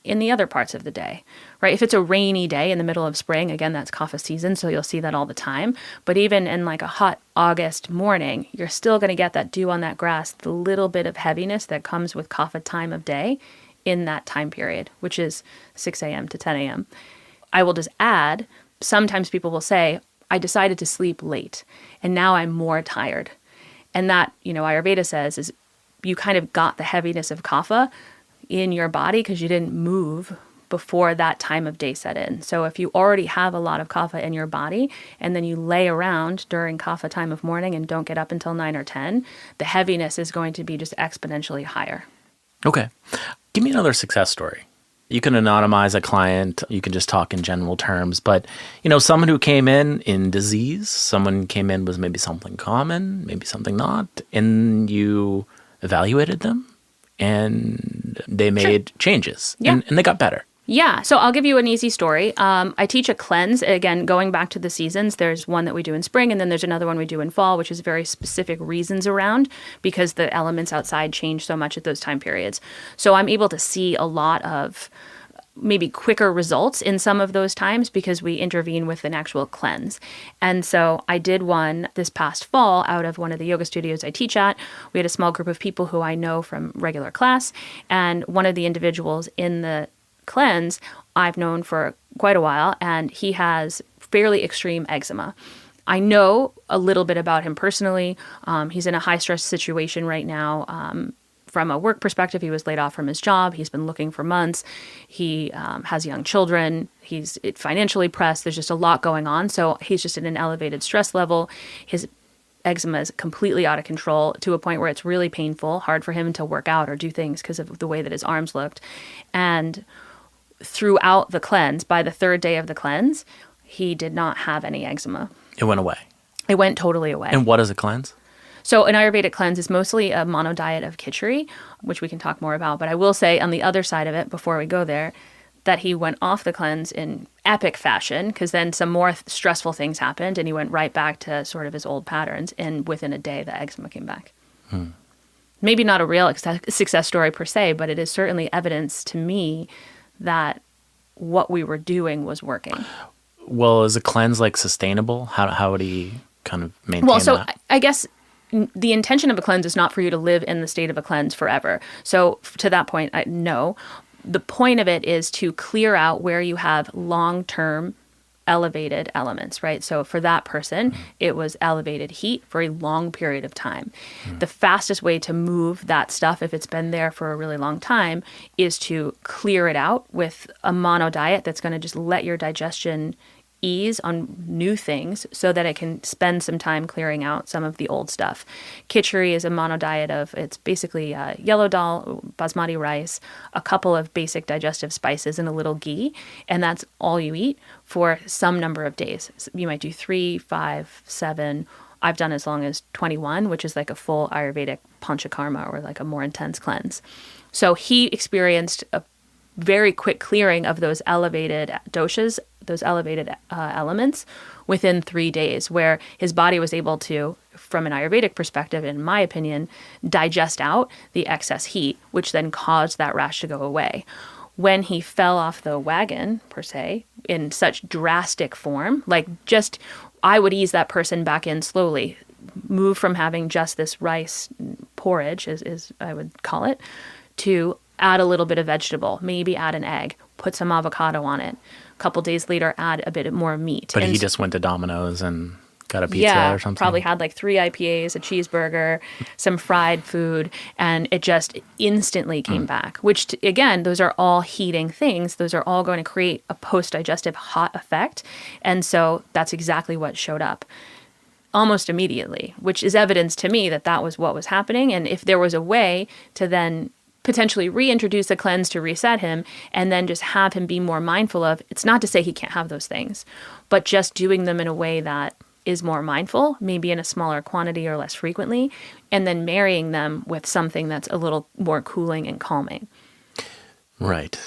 in the other parts of the day, right? If it's a rainy day in the middle of spring, again, that's kapha season, so you'll see that all the time. But even in like a hot August morning, you're still going to get that dew on that grass, the little bit of heaviness that comes with kapha time of day in that time period, which is 6 a.m. to 10 a.m. I will just add, sometimes people will say, I decided to sleep late and now I'm more tired. And that, Ayurveda says is you kind of got the heaviness of kapha in your body because you didn't move before that time of day set in. So if you already have a lot of kapha in your body and then you lay around during kapha time of morning and don't get up until 9 or 10, the heaviness is going to be just exponentially higher. Okay. Give me another success story. You can anonymize a client. You can just talk in general terms. But, someone who came in disease, someone came in with maybe something common, maybe something not, and you evaluated them and they made changes and they got better. Yeah. So I'll give you an easy story. I teach a cleanse. Again, going back to the seasons, there's one that we do in spring and then there's another one we do in fall, which is very specific reasons around because the elements outside change so much at those time periods. So I'm able to see a lot of maybe quicker results in some of those times because we intervene with an actual cleanse. And so I did one this past fall out of one of the yoga studios I teach at. We had a small group of people who I know from regular class. And one of the individuals in the cleanse I've known for quite a while, and he has fairly extreme eczema. I know a little bit about him personally. He's in a high stress situation right now. From a work perspective, he was laid off from his job. He's been looking for months. He has young children. He's financially pressed. There's just a lot going on. So he's just at an elevated stress level. His eczema is completely out of control to a point where it's really painful, hard for him to work out or do things because of the way that his arms looked. And throughout the cleanse, by the third day of the cleanse, he did not have any eczema. It went away. It went totally away. And what is a cleanse? So an Ayurvedic cleanse is mostly a mono diet of khichdi, which we can talk more about. But I will say on the other side of it, before we go there, that he went off the cleanse in epic fashion because then some more stressful things happened and he went right back to sort of his old patterns. And within a day, the eczema came back. Maybe not a real success story per se, but it is certainly evidence to me that what we were doing was working. Well, is a cleanse sustainable? How would he kind of maintain that? Well, so I guess the intention of a cleanse is not for you to live in the state of a cleanse forever. So to that point, no. The point of it is to clear out where you have long-term elevated elements, right? So for that person, it was elevated heat for a long period of time. The fastest way to move that stuff, if it's been there for a really long time, is to clear it out with a mono diet that's going to just let your digestion ease on new things so that it can spend some time clearing out some of the old stuff. Khichdi is a mono diet of, it's basically yellow dal, basmati rice, a couple of basic digestive spices and a little ghee, and that's all you eat for some number of days. So you might do 3, 5, 7. I've done as long as 21, which is like a full Ayurvedic panchakarma or like a more intense cleanse. So he experienced a very quick clearing of those elevated doshas, those elevated elements within 3 days, where his body was able to, from an Ayurvedic perspective, in my opinion, digest out the excess heat, which then caused that rash to go away. When he fell off the wagon, per se, in such drastic form, I would ease that person back in slowly, move from having just this rice porridge, as I would call it, to add a little bit of vegetable, maybe add an egg, put some avocado on it. A couple days later, add a bit more meat. But he just went to Domino's and got a pizza or something? Yeah, probably had 3 IPAs, a cheeseburger, some fried food, and it just instantly came back, which, again, those are all heating things. Those are all going to create a post-digestive hot effect. And so that's exactly what showed up almost immediately, which is evidence to me that that was what was happening. And if there was a way to then potentially reintroduce a cleanse to reset him and then just have him be more mindful of, it's not to say he can't have those things, but just doing them in a way that is more mindful, maybe in a smaller quantity or less frequently, and then marrying them with something that's a little more cooling and calming. Right.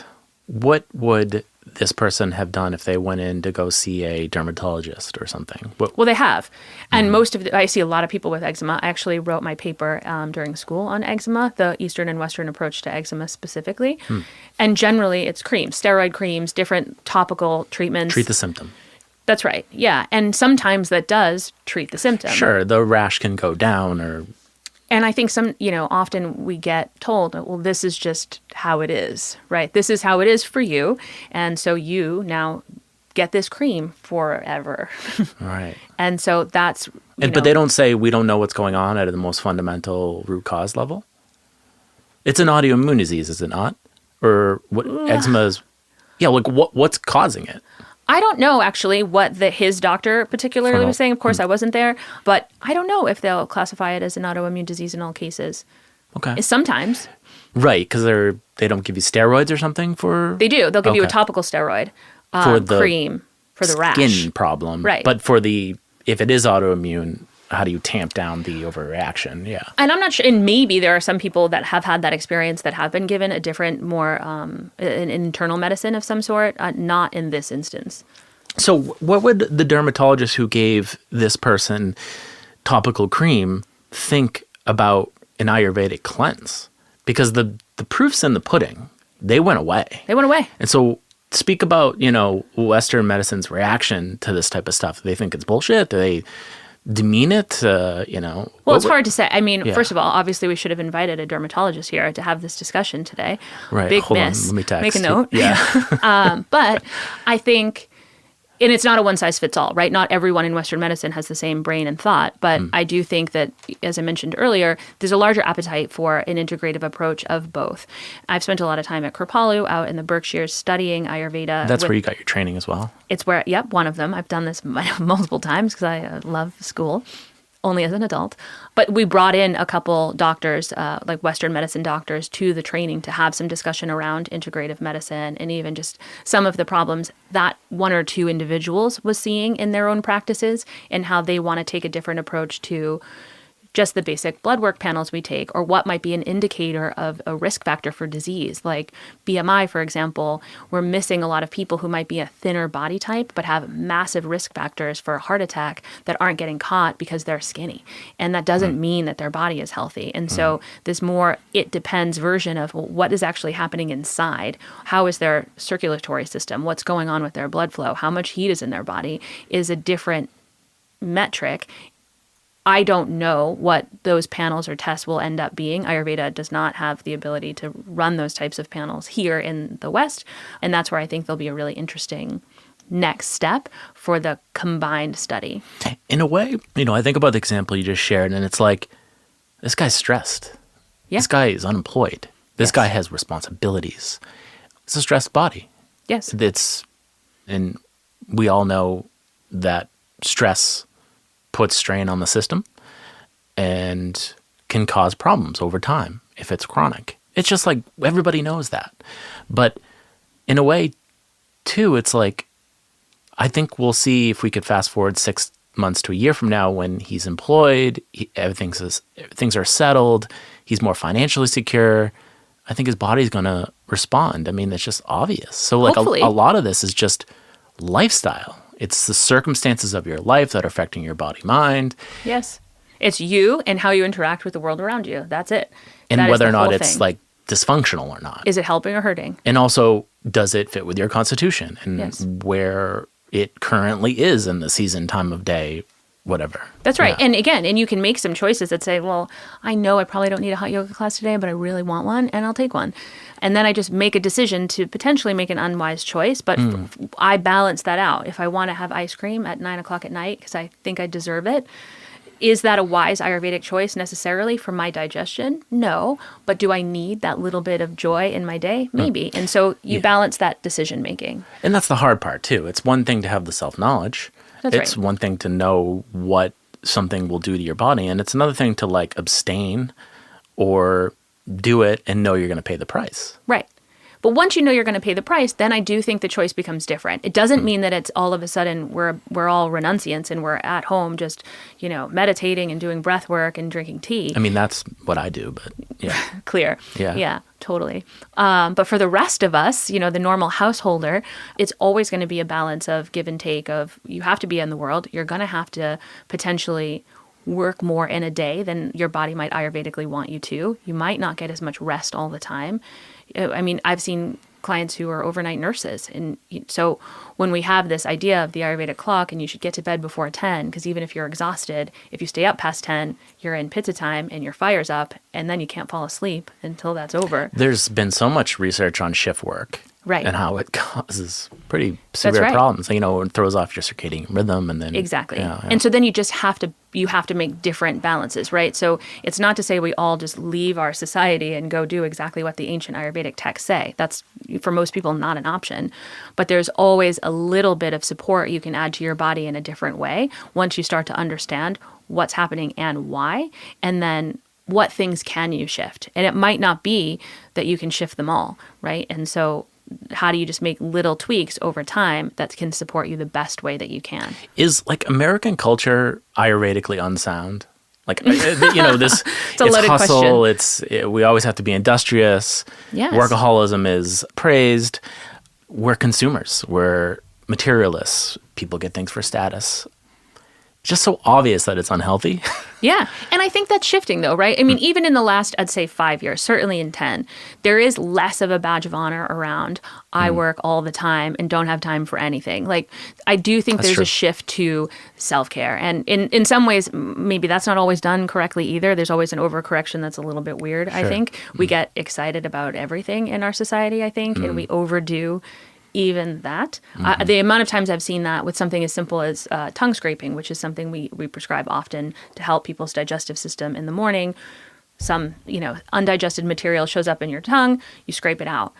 What would this person have done if they went in to go see a dermatologist or something? Well, they have. And I see a lot of people with eczema. I actually wrote my paper during school on eczema, the Eastern and Western approach to eczema specifically. And generally it's creams, steroid creams, different topical treatments. Treat the symptom. That's right. Yeah. And sometimes that does treat the symptom. Sure. The rash can go down or... And I think often we get told, well, this is just how it is, right? This is how it is for you. And so you now get this cream forever. Right. And so that's... But they don't say we don't know what's going on at the most fundamental root cause level? It's an autoimmune disease, is it not? Or what eczema is... Yeah, like what's causing it? I don't know, actually, what his doctor particularly was saying. Of course, I wasn't there. But I don't know if they'll classify it as an autoimmune disease in all cases. Okay. Sometimes. Right, because they don't give you steroids or something for... They do. They'll give you a topical steroid for the cream for the rash. Skin problem. Right. But if it is autoimmune, how do you tamp down the overreaction? Yeah. And I'm not sure, and maybe there are some people that have had that experience that have been given a different, more an internal medicine of some sort, not in this instance. So what would the dermatologist who gave this person topical cream think about an Ayurvedic cleanse? Because the proof's in the pudding. They went away. They went away. And so speak about, Western medicine's reaction to this type of stuff. Do they think it's bullshit? Do they demean it? Well, it's hard to say. I mean, first of all, obviously we should have invited a dermatologist here to have this discussion today. Right. Big Hold miss. on. Let me text. Make a note. Yeah. But I think, and it's not a one size fits all, right? Not everyone in Western medicine has the same brain and thought. But I do think that, as I mentioned earlier, there's a larger appetite for an integrative approach of both. I've spent a lot of time at Kripalu out in the Berkshires studying Ayurveda. That's where you got your training as well? It's where, one of them. I've done this multiple times because I love school, only as an adult. But we brought in a couple doctors, like Western medicine doctors, to the training to have some discussion around integrative medicine and even just some of the problems that one or two individuals was seeing in their own practices and how they want to take a different approach to just the basic blood work panels we take, or what might be an indicator of a risk factor for disease. Like BMI, for example, we're missing a lot of people who might be a thinner body type but have massive risk factors for a heart attack that aren't getting caught because they're skinny. And that doesn't mean that their body is healthy. And so this more it depends version of what is actually happening inside. How is their circulatory system? What's going on with their blood flow? How much heat is in their body is a different metric. I don't know what those panels or tests will end up being. Ayurveda does not have the ability to run those types of panels here in the West. And that's where I think there'll be a really interesting next step for the combined study. In a way, I think about the example you just shared, and it's like, this guy's stressed. Yeah. This guy is unemployed. This guy has responsibilities. It's a stressed body. Yes. And we all know that stress puts strain on the system and can cause problems over time if it's chronic. It's just like everybody knows that. But in a way, too, it's like, I think we'll see if we could fast forward 6 months to a year from now when he's employed, things are settled, he's more financially secure. I think his body's going to respond. I mean, it's just obvious. So like a lot of this is just lifestyle. It's the circumstances of your life that are affecting your body, mind. Yes. It's you and how you interact with the world around you. That's it. And whether or not it's like dysfunctional or not. Is it helping or hurting? And also, does it fit with your constitution and where it currently is in the season, time of day, whatever. That's right. Yeah. And again, you can make some choices that say, well, I know I probably don't need a hot yoga class today, but I really want one, and I'll take one. And then I just make a decision to potentially make an unwise choice, but I balance that out. If I want to have ice cream at 9 o'clock at night because I think I deserve it, is that a wise Ayurvedic choice necessarily for my digestion? No. But do I need that little bit of joy in my day? Maybe. And so you balance that decision making. And that's the hard part, too. It's one thing to have the self-knowledge. It's one thing to know what something will do to your body, and it's another thing to like abstain or do it and know you're going to pay the price. Right. But once you know you're going to pay the price, then I do think the choice becomes different. It doesn't mean that it's all of a sudden we're all renunciants and we're at home just, meditating and doing breath work and drinking tea. I mean, that's what I do, but yeah. Clear. Yeah. Yeah, totally. But for the rest of us, the normal householder, it's always going to be a balance of give and take of you have to be in the world. You're going to have to potentially work more in a day than your body might Ayurvedically want you to. You might not get as much rest all the time. I mean, I've seen clients who are overnight nurses. And so when we have this idea of the Ayurvedic clock and you should get to bed before 10, because even if you're exhausted, if you stay up past 10, you're in pitta time and your fire's up and then you can't fall asleep until that's over. There's been so much research on shift work. Right. And how it causes pretty severe problems. It throws off your circadian rhythm and then... Exactly. Yeah. And so then you just have to make different balances, right? So it's not to say we all just leave our society and go do exactly what the ancient Ayurvedic texts say. That's, for most people, not an option. But there's always a little bit of support you can add to your body in a different way once you start to understand what's happening and why, and then what things can you shift. And it might not be that you can shift them all, right? And so how do you just make little tweaks over time that can support you the best way that you can? Is American culture Ayurvedically unsound? This it's a loaded hustle. Question. We always have to be industrious. Yes. Workaholism is praised. We're consumers. We're materialists. People get things for status. Just so obvious that it's unhealthy. Yeah. And I think that's shifting though, right? I mean, even in the last, I'd say 5 years, certainly in 10, there is less of a badge of honor around I work all the time and don't have time for anything. I do think there's a shift to self-care. And in some ways, maybe that's not always done correctly either. There's always an overcorrection that's a little bit weird, I think. We get excited about everything in our society, I think, and we overdo even that. The amount of times I've seen that with something as simple as tongue scraping, which is something we prescribe often to help people's digestive system in the morning. Some, undigested material shows up in your tongue, you scrape it out.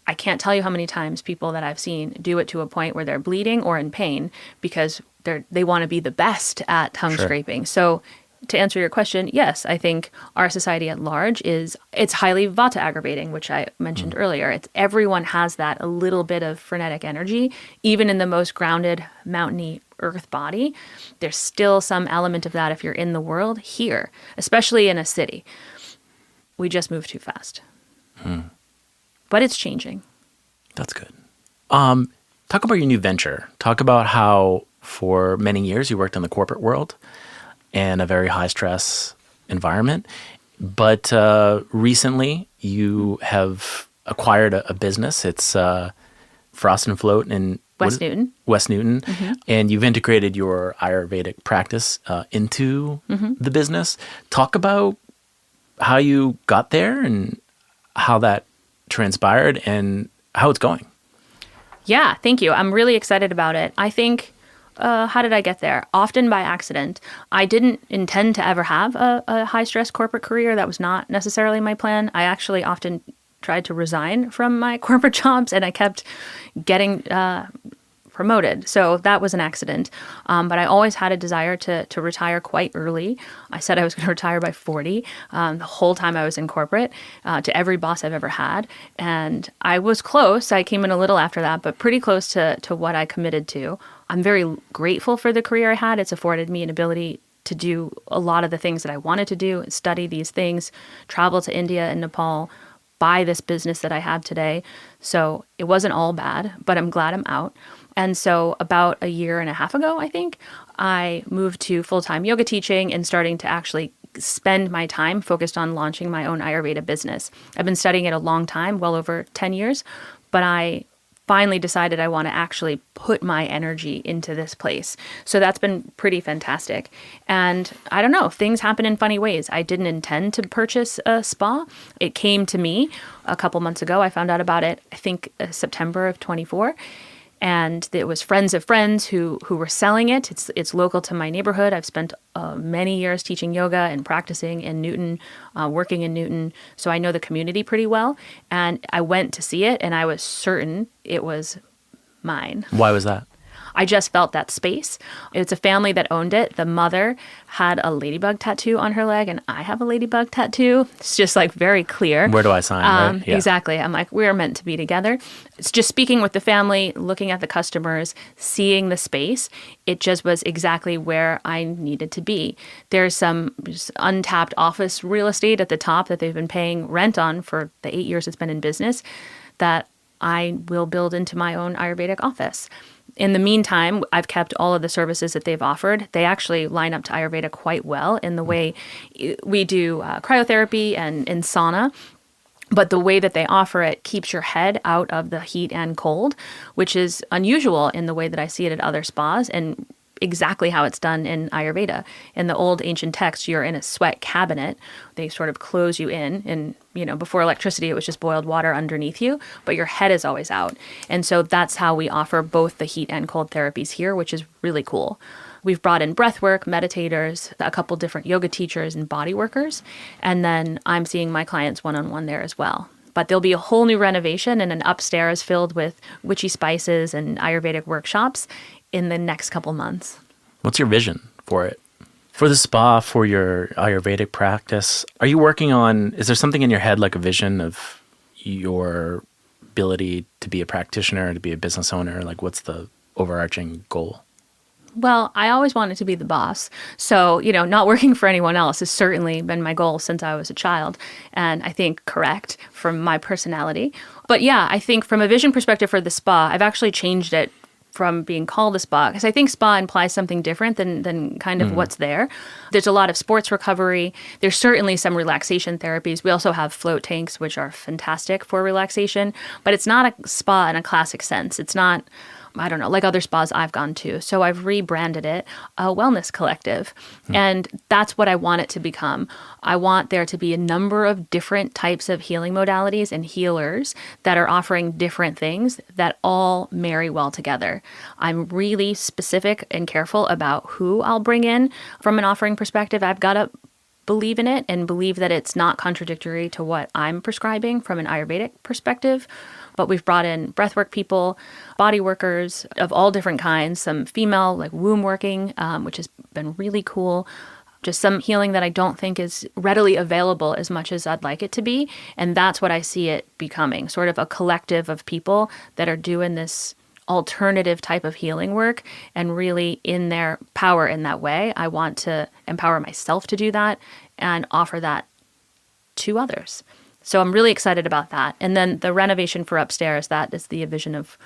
I can't tell you how many times people that I've seen do it to a point where they're bleeding or in pain because they want to be the best at tongue scraping. So to answer your question, yes, I think our society at large it's highly vata aggravating, which I mentioned earlier. Everyone has that a little bit of frenetic energy, even in the most grounded, mountainy earth body. There's still some element of that if you're in the world here, especially in a city. We just move too fast. But it's changing. That's good. Talk about your new venture. Talk about how for many years you worked in the corporate world and a very high-stress environment. But recently, you have acquired a business. It's Frost and Float in West Newton. West Newton. And you've integrated your Ayurvedic practice into the business. Talk about how you got there and how that transpired and how it's going. Yeah, thank you. I'm really excited about it. I think... how did I get there? Often by accident. I didn't intend to ever have a high-stress corporate career. That was not necessarily my plan. I actually often tried to resign from my corporate jobs, and I kept getting promoted. So that was an accident. But I always had a desire to retire quite early. I said I was going to retire by 40 the whole time I was in corporate to every boss I've ever had. And I was close. I came in a little after that, but pretty close to what I committed to. I'm very grateful for the career I had. It's afforded me an ability to do a lot of the things that I wanted to do, study these things, travel to India and Nepal, buy this business that I have today. So it wasn't all bad, but I'm glad I'm out. And so about a year and a half ago, I think, I moved to full-time yoga teaching and starting to actually spend my time focused on launching my own Ayurveda business. I've been studying it a long time, well over 10 years, but I finally decided I want to actually put my energy into this place. So that's been pretty fantastic. And I don't know, things happen in funny ways. I didn't intend to purchase a spa. It came to me a couple months ago. I found out about it, I think, September of 24. And it was friends of friends who were selling it. It's local to my neighborhood. I've spent many years teaching yoga and practicing in Newton, working in Newton. So I know the community pretty well. And I went to see it, and I was certain it was mine. Why was that? I just felt that space. It's a family that owned it. The mother had a ladybug tattoo on her leg, and I have a ladybug tattoo. It's just like very clear. Where do I sign? Right? Yeah. Exactly. I'm like, we're meant to be together. It's just speaking with the family, looking at the customers, seeing the space. It just was exactly where I needed to be. There's some just untapped office real estate at the top that they've been paying rent on for the 8 years it's been in business that I will build into my own Ayurvedic office. In the meantime, I've kept all of the services that they've offered. They actually line up to Ayurveda quite well in the way we do cryotherapy and sauna. But the way that they offer it keeps your head out of the heat and cold, which is unusual in the way that I see it at other spas and exactly how it's done in Ayurveda. In the old ancient texts, you're in a sweat cabinet. They sort of close you in. And, before electricity, it was just boiled water underneath you, but your head is always out. And so that's how we offer both the heat and cold therapies here, which is really cool. We've brought in breathwork, meditators, a couple different yoga teachers and body workers. And then I'm seeing my clients one-on-one there as well. But there'll be a whole new renovation and an upstairs filled with witchy spices and Ayurvedic workshops in the next couple months. What's your vision for it? For the spa, for your Ayurvedic practice, are you working on, is there something in your head like a vision of your ability to be a practitioner, to be a business owner? Like what's the overarching goal? Well, I always wanted to be the boss. So, not working for anyone else has certainly been my goal since I was a child. And I think correct from my personality. But yeah, I think from a vision perspective for the spa, I've actually changed it from being called a spa, because I think spa implies something different than kind of what's there. There's a lot of sports recovery. There's certainly some relaxation therapies. We also have float tanks, which are fantastic for relaxation, but it's not a spa in a classic sense. It's not, I don't know, like other spas I've gone to. So I've rebranded it a wellness collective. And that's what I want it to become. I want there to be a number of different types of healing modalities and healers that are offering different things that all marry well together. I'm really specific and careful about who I'll bring in from an offering perspective. I've got to believe in it and believe that it's not contradictory to what I'm prescribing from an Ayurvedic perspective. But we've brought in breathwork people, body workers of all different kinds, some female like womb working, which has been really cool. Just some healing that I don't think is readily available as much as I'd like it to be. And that's what I see it becoming, sort of a collective of people that are doing this alternative type of healing work and really in their power in that way. I want to empower myself to do that and offer that to others. So I'm really excited about that. And then the renovation for upstairs, that is the vision of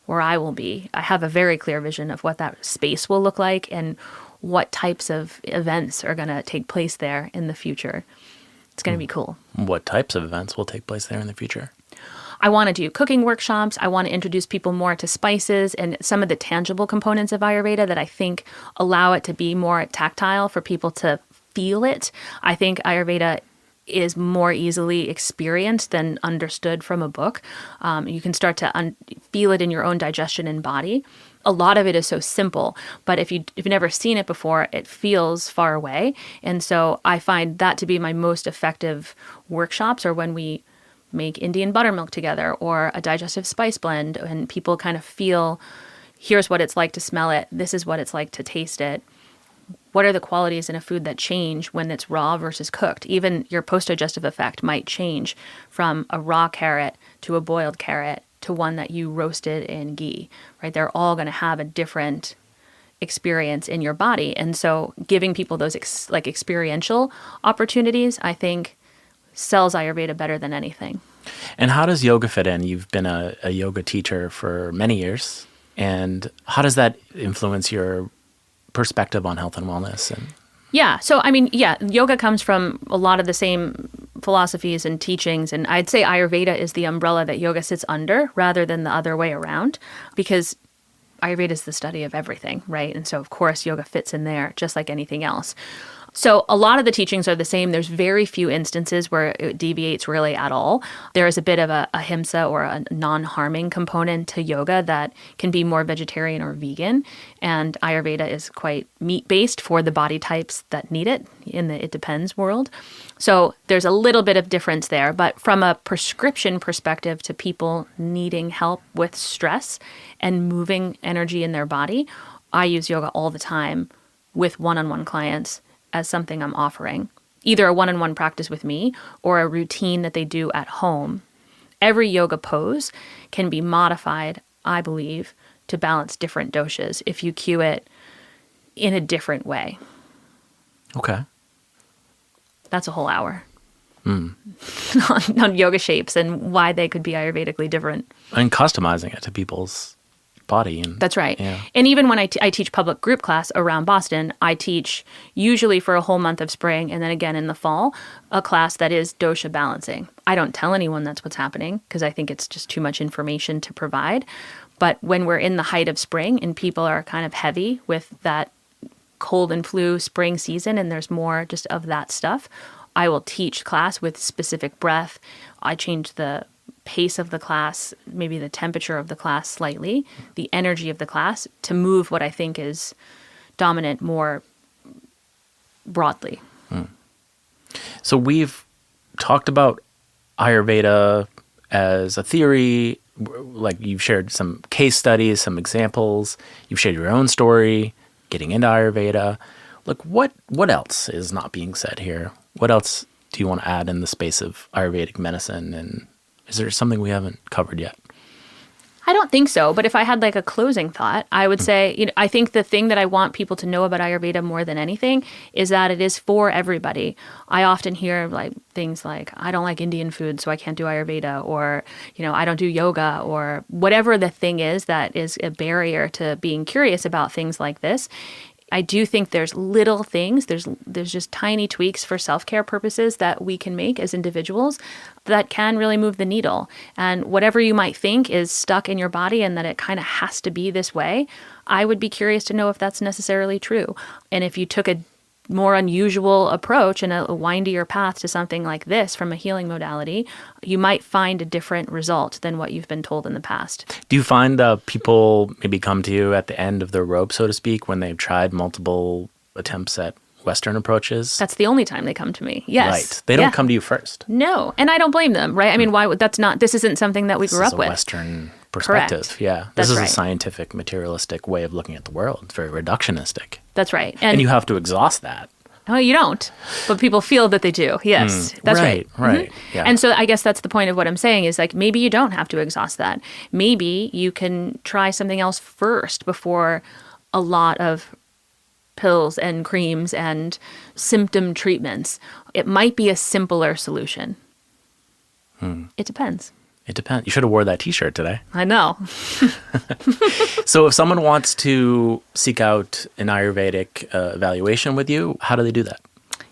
where I will be. I have a very clear vision of what that space will look like and what types of events are going to take place there in the future. It's going to be cool. What types of events will take place there in the future? I want to do cooking workshops. I want to introduce people more to spices and some of the tangible components of Ayurveda that I think allow it to be more tactile for people to feel it. I think Ayurveda is more easily experienced than understood from a book. You can start to feel it in your own digestion and body. A lot of it is so simple, but if you've never seen it before, it feels far away. And so I find that to be my most effective workshops, or when we make Indian buttermilk together or a digestive spice blend, and people kind of feel, here's what it's like to smell it, this is what it's like to taste it. What are the qualities in a food that change when it's raw versus cooked? Even your post-digestive effect might change from a raw carrot to a boiled carrot to one that you roasted in ghee, right? They're all going to have a different experience in your body. And so giving people those experiential opportunities, I think, sells Ayurveda better than anything. And how does yoga fit in? You've been a yoga teacher for many years. And how does that influence your perspective on health and wellness? Yeah. So, I mean, yoga comes from a lot of the same philosophies and teachings. And I'd say Ayurveda is the umbrella that yoga sits under rather than the other way around, because Ayurveda is the study of everything, right? And so, of course, yoga fits in there just like anything else. So a lot of the teachings are the same. There's very few instances where it deviates really at all. There is a bit of a ahimsa or a non-harming component to yoga that can be more vegetarian or vegan. And Ayurveda is quite meat-based for the body types that need it in the it depends world. So there's a little bit of difference there. But from a prescription perspective to people needing help with stress and moving energy in their body, I use yoga all the time with one-on-one clients as something I'm offering, either a one-on-one practice with me or a routine that they do at home. Every yoga pose can be modified, I believe, to balance different doshas if you cue it in a different way. Okay. That's a whole hour on yoga shapes and why they could be Ayurvedically different. And customizing it to people's body. And that's right. Yeah. And even when I teach public group class around Boston, I teach usually for a whole month of spring and then again in the fall, a class that is dosha balancing. I don't tell anyone that's what's happening because I think it's just too much information to provide. But when we're in the height of spring and people are kind of heavy with that cold and flu spring season and there's more just of that stuff, I will teach class with specific breath. I change the pace of the class, maybe the temperature of the class slightly, the energy of the class to move what I think is dominant more broadly. So we've talked about Ayurveda as a theory, like you've shared some case studies, some examples, you've shared your own story, getting into Ayurveda. Like what else is not being said here? What else do you want to add in the space of Ayurvedic medicine, and is there something we haven't covered yet? I don't think so. But if I had like a closing thought, I would say, I think the thing that I want people to know about Ayurveda more than anything is that it is for everybody. I often hear like things like, I don't like Indian food, so I can't do Ayurveda, or, I don't do yoga, or whatever the thing is that is a barrier to being curious about things like this. I do think there's little things, there's just tiny tweaks for self-care purposes that we can make as individuals that can really move the needle. And whatever you might think is stuck in your body and that it kind of has to be this way, I would be curious to know if that's necessarily true. And if you took a more unusual approach and a windier path to something like this from a healing modality, you might find a different result than what you've been told in the past. Do you find people maybe come to you at the end of their rope, so to speak, when they've tried multiple attempts at Western approaches? That's the only time they come to me. Yes. Right. They don't come to you first. No. And I don't blame them, right? I mean, why would this isn't something that we grew up with. This is a Western perspective. Correct. Yeah. That's This is right. a scientific, materialistic way of looking at the world. It's very reductionistic. That's right. And you have to exhaust that. Oh, you don't. But people feel that they do. Yes, that's right. Right. Mm-hmm. Yeah. And so I guess that's the point of what I'm saying is like maybe you don't have to exhaust that. Maybe you can try something else first before a lot of pills and creams and symptom treatments. It might be a simpler solution. It depends. It depends. You should have wore that T-shirt today. I know. So if someone wants to seek out an Ayurvedic evaluation with you, how do they do that?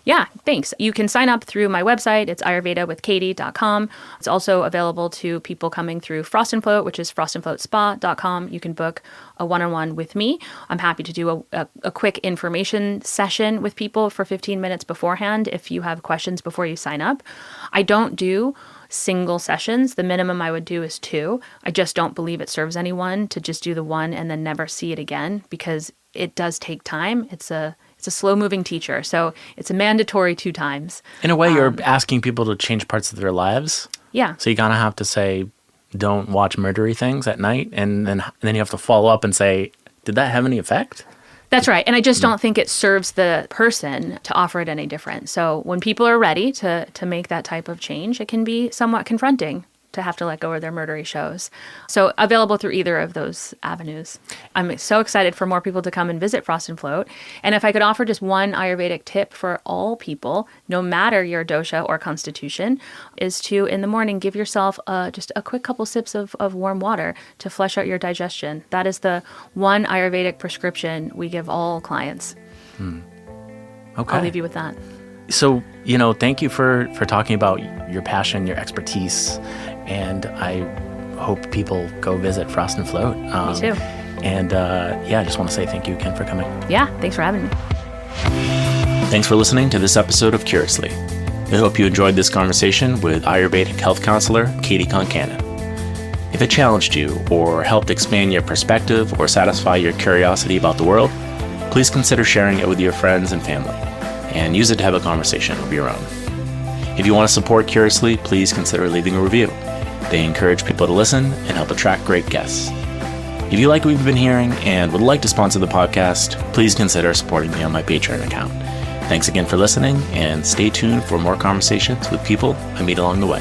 Yeah, thanks. You can sign up through my website. It's ayurvedawithkatie.com. It's also available to people coming through Frost and Float, which is frostandfloatspa.com. You can book a one-on-one with me. I'm happy to do a quick information session with people for 15 minutes beforehand if you have questions before you sign up. I don't do single sessions. The minimum I would do is 2. I just don't believe it serves anyone to just do the one and then never see it again because it does take time. It's a slow-moving teacher, so it's a mandatory 2 times. In a way, you're asking people to change parts of their lives. Yeah. So you kind of have to say, don't watch murdery things at night, and then you have to follow up and say, did that have any effect? That's right. And I just don't think it serves the person to offer it any different. So when people are ready to make that type of change, it can be somewhat confronting to have to let go of their murdery shows. So available through either of those avenues. I'm so excited for more people to come and visit Frost and Float. And if I could offer just one Ayurvedic tip for all people, no matter your dosha or constitution, is to, in the morning, give yourself just a quick couple sips of warm water to flush out your digestion. That is the one Ayurvedic prescription we give all clients. Okay. I'll leave you with that. So, thank you for talking about your passion, your expertise, and I hope people go visit Frost and Float. Me too. And I just want to say thank you again for coming. Yeah, thanks for having me. Thanks for listening to this episode of Curiously. I hope you enjoyed this conversation with Ayurvedic health counselor Katie Concannon. If it challenged you or helped expand your perspective or satisfy your curiosity about the world, please consider sharing it with your friends and family and use it to have a conversation of your own. If you want to support Curiously, please consider leaving a review. They encourage people to listen and help attract great guests. If you like what you've been hearing and would like to sponsor the podcast, please consider supporting me on my Patreon account. Thanks again for listening, and stay tuned for more conversations with people I meet along the way.